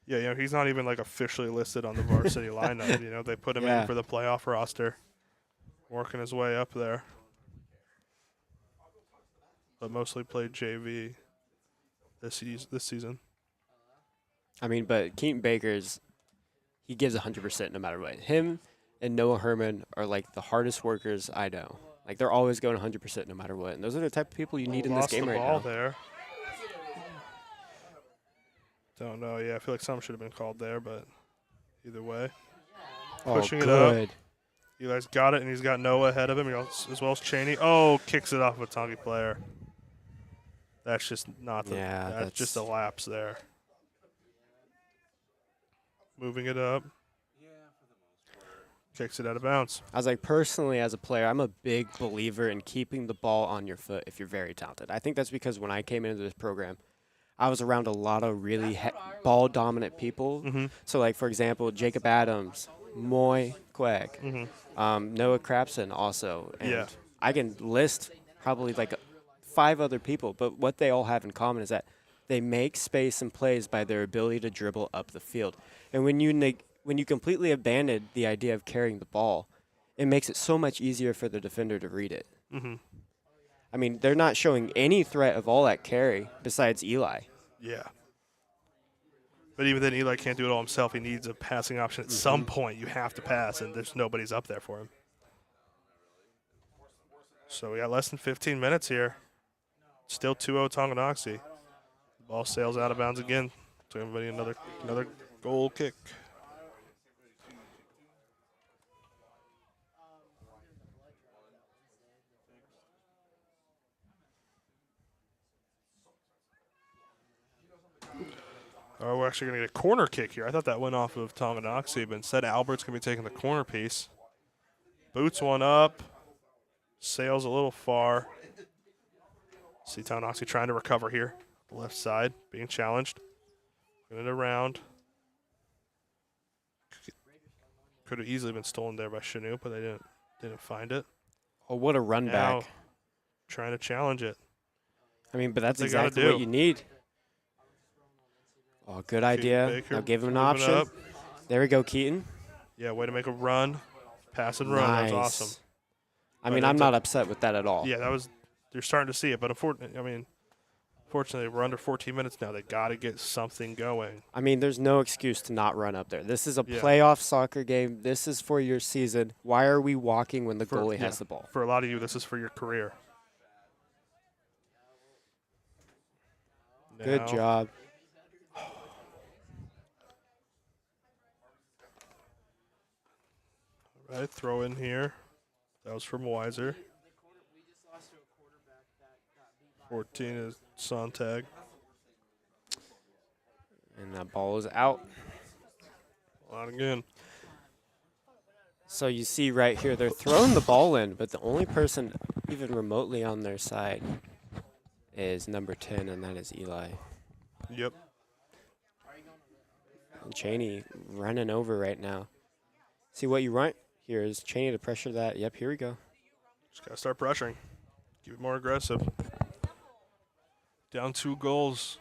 Yeah, he's not even like officially listed on the varsity lineup. They put him in for the playoff roster, working his way up there. But mostly played JV this season. I mean, but Keaton Baker's, he gives 100% no matter what. Him and Noah Herman are like the hardest workers I know. Like, they're always going 100% no matter what. And those are the type of people you need in this game right now. Lost the ball there. Don't know. Yeah, I feel like something should have been called there, but either way. Pushing it up. Eli's got it, and he's got Noah ahead of him, as well as Chaney. Oh, kicks it off of a Tongi player. That's just not the. Yeah, that's just a lapse there. Moving it up. Kicks it out of bounds. I was like, personally, as a player, I'm a big believer in keeping the ball on your foot if you're very talented. I think that's because when I came into this program, I was around a lot of really ball-dominant people. Mm-hmm. So, like, for example, Jacob Adams, Moy Quag, Noah Crapson also. And I can list probably like 5 other people, but what they all have in common is that they make space and plays by their ability to dribble up the field. And when you completely abandon the idea of carrying the ball, it makes it so much easier for the defender to read it. Mm-hmm. I mean, they're not showing any threat of all at carry besides Eli. Yeah. But even then, Eli can't do it all himself. He needs a passing option. At some point, you have to pass, and there's nobody's up there for him. So we got less than 15 minutes here. Still 2-0 Tonganoxie. The ball sails out of bounds again. So everybody another goal kick. Oh, we're actually going to get a corner kick here. I thought that went off of Tonganoxie, but instead Albert's going to be taking the corner piece. Boots one up. Sails a little far. See Tonganoxie trying to recover here. The left side being challenged. Getting it around. Could have easily been stolen there by Chanute, but they didn't find it. Oh, what a run Now, back. trying to challenge it. I mean, but that's They exactly gotta what do. you need. Oh, good idea. Baker Now give him an moving option. up. There we go, Keaton. Yeah, way to make a run. Pass and run. Nice. That was awesome. I But mean, I'm it's not upset with that at all. Yeah, you're starting to see it, but unfortunately, we're under 14 minutes now. They got to get something going. I mean, there's no excuse to not run up there. This is a Yeah. playoff soccer game. This is for your season. Why are we walking when the goalie has the ball? For a lot of you, this is for your career. Good Now, job. All right, throw in here. That was from Weiser. 14 is Sontag. And that ball is out. Not again. So you see right here, they're throwing the ball in, but the only person even remotely on their side is number 10, and that is Eli. Yep. And Chaney running over right now. See what you want here is Chaney to pressure that. Yep, here we go. Just got to start pressuring. Keep it more aggressive. Down 2 goals.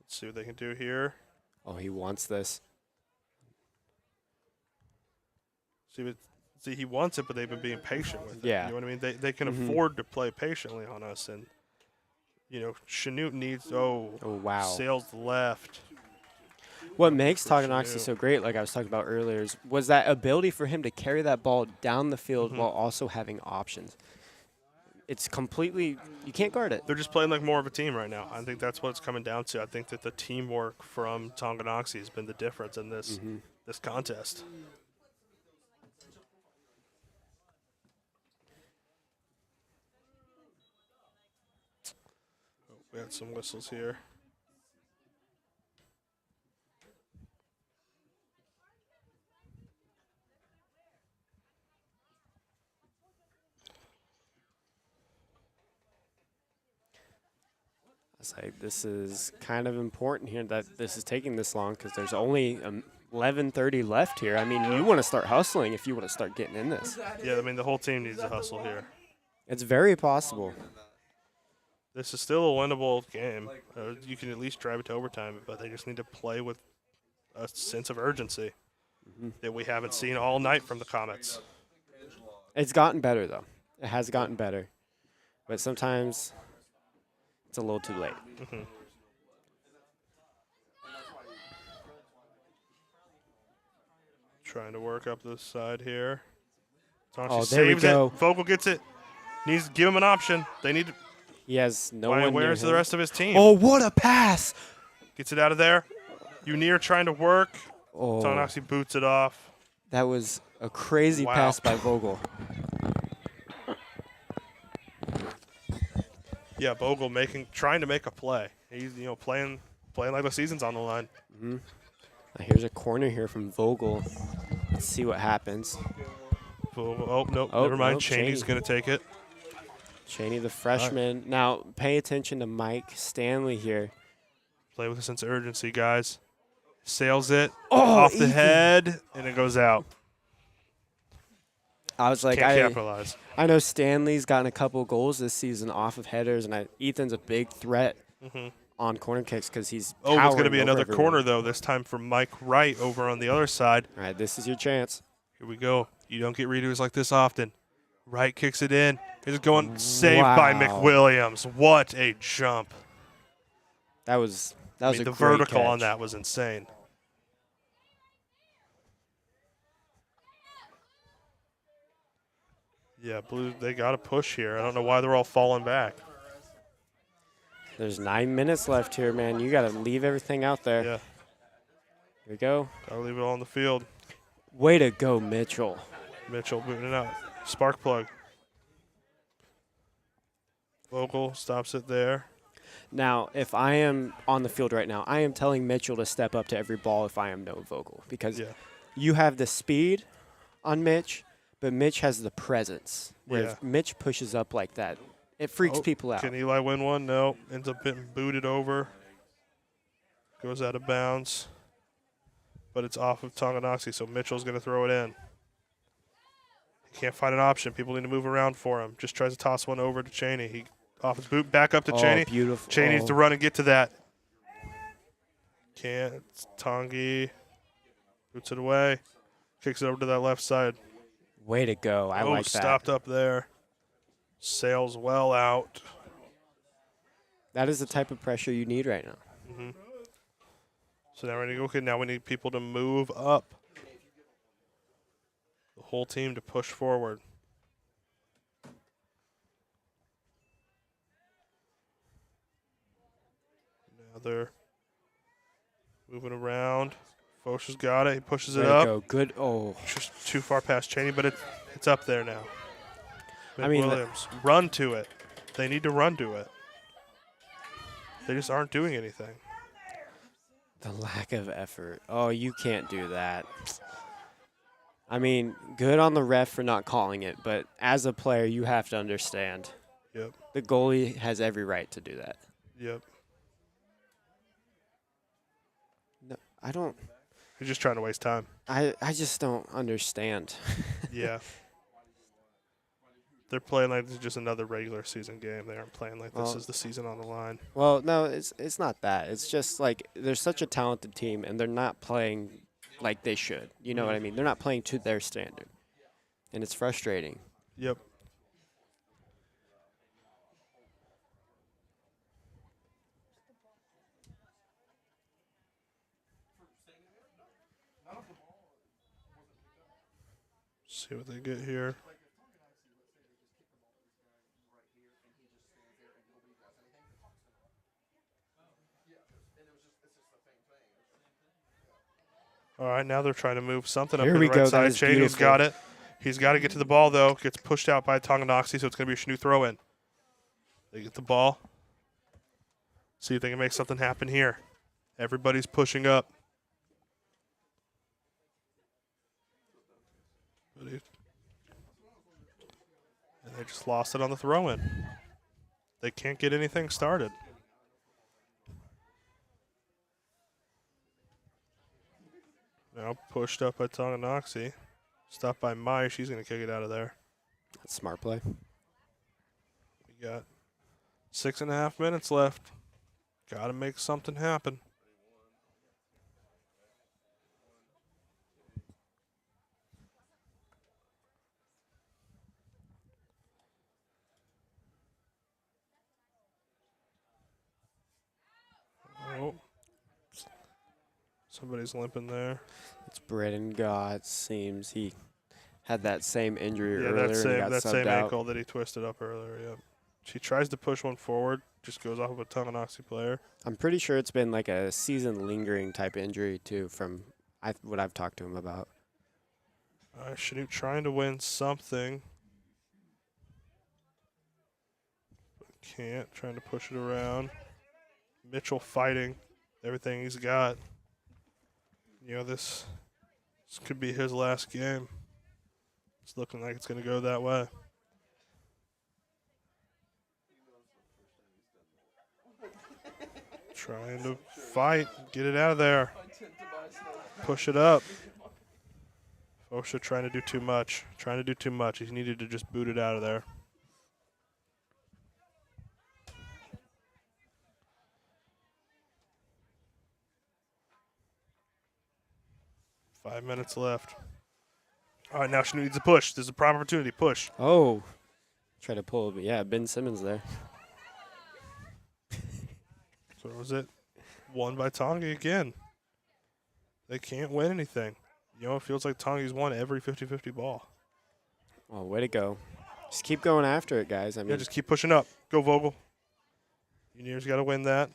Let's see what they can do here. Oh, he wants this. See, he wants it, but they've been being patient with it. Yeah. You know what I mean? They can afford to play patiently on us. And, Chanute needs, Oh, wow. sails left. What makes For Tonganoxie Chanute. so great, like I was talking about earlier, was that ability for him to carry that ball down the field while also having options. It's completely, you can't guard it. They're just playing like more of a team right now. I think that's what it's coming down to. I think that the teamwork from Tonganoxie has been the difference in this contest. Oh, we had some whistles here. It's like this is kind of important here that this is taking this long because there's only 11:30 left here. I mean, you want to start hustling if you want to start getting in this. Yeah, I mean, the whole team needs to hustle here. It's very possible. This is still a winnable game. You can at least drive it to overtime, but they just need to play with a sense of urgency that we haven't seen all night from the Comets. It's gotten better, though. It has gotten better. But sometimes it's a little too late. Trying to work up this side here. Oh, Tonganoxie there we saves go. it. Vogel gets it. Needs to give him an option. They need to. He has no one near Where's the him. rest of his team? Oh, what a pass! Gets it out of there. Unir trying to work. Oh, Tonganoxie boots it off. that was a crazy Wow. pass by Vogel. Yeah, Vogel trying to make a play. He's playing like the season's on the line. Now here's a corner here from Vogel. Let's see what happens. Vogel, oh nope, Oh, never mind. nope, Chaney's Chaney. gonna take it. Cheney, the freshman. Now pay attention to Mike Stanley here. Play with a sense of urgency, guys. Sails it Oh, off the Ethan. head, and it goes out. I was like, Can't capitalize. I know Stanley's gotten a couple goals this season off of headers, and Ethan's a big threat on corner kicks because he's Oh, it's going to towering be over another everyone. corner, though, this time for Mike Wright over on the other side. All right, this is your chance. Here we go. You don't get redos like this often. Wright kicks it in. It's going saved by Wow. McWilliams. What a jump. That was I mean, a the great vertical catch. on that was insane. Yeah, Blue, they got to push here. I don't know why they're all falling back. There's 9 minutes left here, man. You got to leave everything out there. Yeah, Here we go. got to leave it all on the field. Way to go, Mitchell. Mitchell moving it out. Spark plug. Vogel stops it there. Now, if I am on the field right now, I am telling Mitchell to step up to every ball if I am no Vogel because Yeah. you have the speed on Mitch, but Mitch has the presence. Where Yeah. if Mitch pushes up like that, it freaks Oh, people out. Can Eli win one? No. Ends up getting booted over. Goes out of bounds. But it's off of Tonganoxie, so Mitchell's going to throw it in. He can't find an option. People need to move around for him. Just tries to toss one over to Chaney. He off his boot, back up to Oh, Chaney. beautiful. Chaney needs to run and get to that. Can't. Tongi boots it away. Kicks it over to that left side. Way to go. I like that. Stopped up there. Sails well out. That is the type of pressure you need right now. So now we're going to go. Okay, now we need people to move up. The whole team to push forward. Now they're moving around. Foch has got it. He pushes Way it to up. go. Good. Oh, Just too far past Chaney, but it's up there now. I mean, Williams, run to it. They need to run to it. They just aren't doing anything. the lack of effort. Oh, you can't do that. I mean, good on the ref for not calling it, but as a player, you have to understand. Yep. The goalie has every right to do that. Yep. No, I don't. He's just trying to waste time. I just don't understand. Yeah. They're playing like this is just another regular season game. They aren't playing like this Well- is the season on the line. Well, no, it's not that. It's just like they're such a talented team, and they're not playing like they should. You know what I mean? They're not playing to their standard, and it's frustrating. Yep. See what they get here. All right, now they're trying to move something up Here in we the go, right that side. is Chaney's beautiful. got it. He's got to get to the ball, though. Gets pushed out by Tonganoxie, so it's going to be a Chanute throw-in. They get the ball. See if they can make something happen here. Everybody's pushing up. And they just lost it on the throw-in. They can't get anything started. Now pushed up by Tonganoxie. Stopped by Mai. She's going to kick it out of there. That's smart play. We got 6.5 minutes left. Got to make something happen. Oh. Somebody's limping there. It's Braden God. Seems he had that same injury Yeah, earlier that and got that subbed same out. ankle that he twisted up earlier, yeah. She tries to push one forward, just goes off of a Tonganoxie player. I'm pretty sure it's been like a season lingering type injury too from what I've talked to him about. Chanute trying to win something. But can't, trying to push it around. Mitchell fighting everything he's got. You know, this could be his last game. It's looking like it's going to go that way. Trying to fight, get it out of there. Push it up. Fosha trying to do too much. Trying to do too much. He needed to just boot it out of there. Five minutes left. All right, now Chanute needs a push. This is a prime opportunity. Push. Oh, try to pull, but yeah, Ben Simmons there. Throws it. Won by Tongi again. They can't win anything. You know, it feels like Tongi's won every 50-50 ball. Oh, way to go. Just keep going after it, guys. I mean, Yeah, just keep pushing up. Go, Vogel. Junior's got to win that.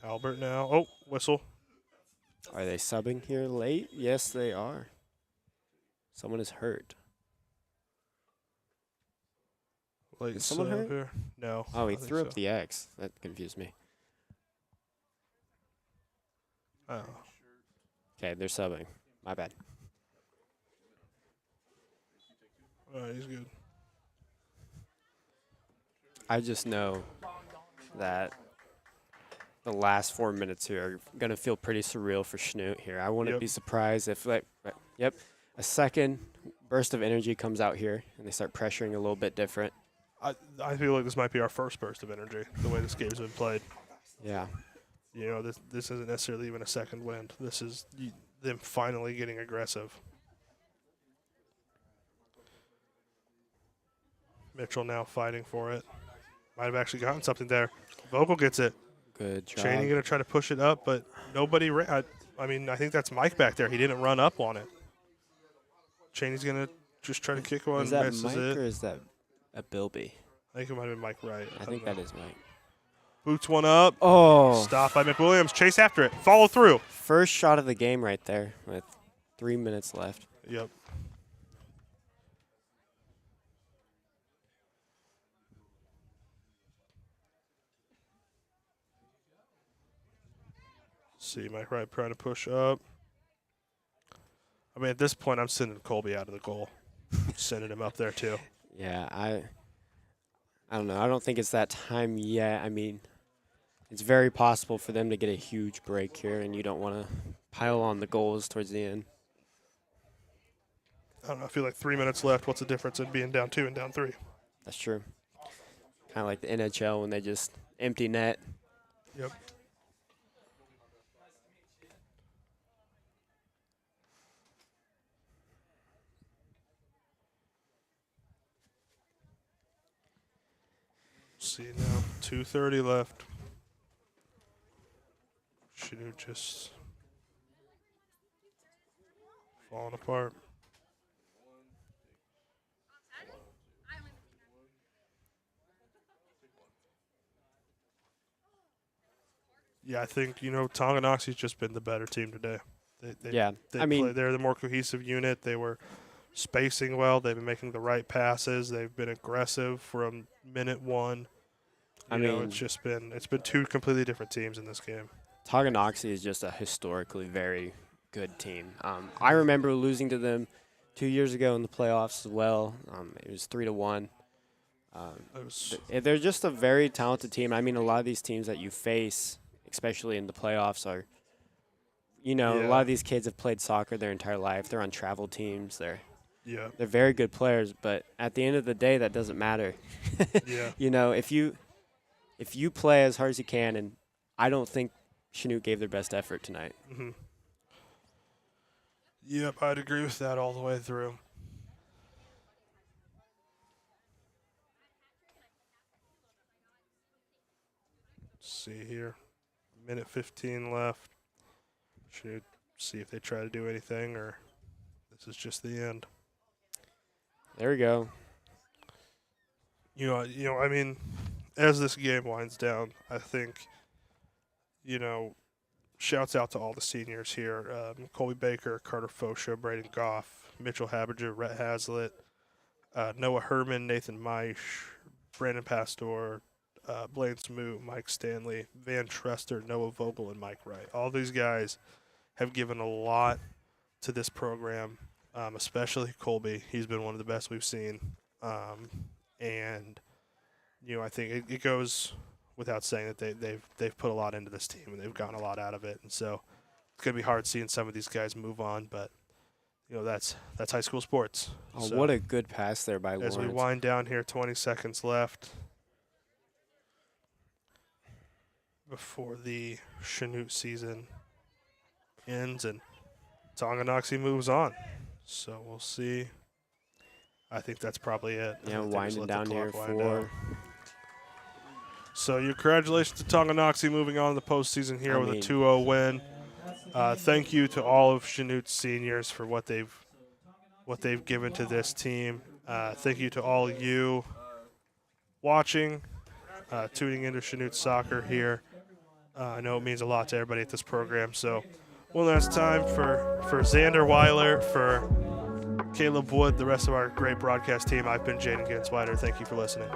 Albert now. Oh, whistle. are they subbing here late? Yes, they are. Someone is hurt. Late Is someone sub hurt? here. No. Oh, he I think threw up so. the X. That confused me. Oh. Okay, they're subbing. My bad. All right, he's good. I just know that the last 4 minutes here are going to feel pretty surreal for Chanute here. I wouldn't Yep. be surprised if, a second burst of energy comes out here and they start pressuring a little bit different. I feel like this might be our first burst of energy, the way this game's been played. Yeah. You know, this isn't necessarily even a second wind. This is them finally getting aggressive. Mitchell now fighting for it. Might have actually gotten something there. Vogel gets it. Good job. Cheney going to try to push it up, but nobody ran. I mean, I think that's Mike back there. He didn't run up on it. Cheney's going to just try to kick one. Is that misses Mike it. or is that a Bilby? I think it might have been Mike Wright. I think that is Mike. Boots one up. Oh. Stop by McWilliams. Chase after it. Follow through. First shot of the game right there with 3 minutes left. Yep. See Mike Wright trying to push up. I mean, at this point, I'm sending Colby out of the goal. Sending him up there, too. Yeah, I don't know. I don't think it's that time yet. I mean, it's very possible for them to get a huge break here, and you don't want to pile on the goals towards the end. I don't know. I feel like 3 minutes left. What's the difference in being down 2 and down 3? That's true. Kind of like the NHL when they just empty net. Yep. See now, 2:30 left. Chanute just falling apart. Yeah, I think, Tonganoxie's just been the better team today. Yeah, I mean- they're the more cohesive unit. They were spacing well. They've been making the right passes. They've been aggressive from minute one. It's been two completely different teams in this game. Tonganoxie is just a historically very good team. I remember losing to them 2 years ago in the playoffs as well. It was 3-1. It was, They're just a very talented team. I mean, a lot of these teams that you face, especially in the playoffs, are, a lot of these kids have played soccer their entire life. They're on travel teams. They're very good players, but at the end of the day, that doesn't matter. yeah. If you play as hard as you can, and I don't think Chanute gave their best effort tonight. Mm-hmm. Yep, I'd agree with that all the way through. Let's see here. Minute 15 left. Should see if they try to do anything, or this is just the end. There we go. I mean, as this game winds down, I think, shouts out to all the seniors here. Colby Baker, Carter Fosha, Braden Goff, Mitchell Haberger, Rhett Hazlitt, Noah Herman, Nathan Meisch, Brandon Pastor, Blaine Smoot, Mike Stanley, Van Trester, Noah Vogel, and Mike Wright. All these guys have given a lot to this program, especially Colby. He's been one of the best we've seen. And I think it goes without saying that they've put a lot into this team and they've gotten a lot out of it. And so it's going to be hard seeing some of these guys move on, but that's high school sports. Oh, so what a good pass there by Lawrence. as we wind down here, 20 seconds left before the Chanute season ends and Tonganoxie moves on. So we'll see. I think that's probably it. Winding down here for. So your congratulations to Tonganoxie moving on to the postseason here with a 2-0 win. Thank you to all of Chanute's seniors for what they've given to this team. Thank you to all you watching, tuning into Chanute Soccer here. I know it means a lot to everybody at this program. So one last time for Xander Weiler, for Caleb Wood, the rest of our great broadcast team, I've been Jaden Ginsweider. Thank you for listening.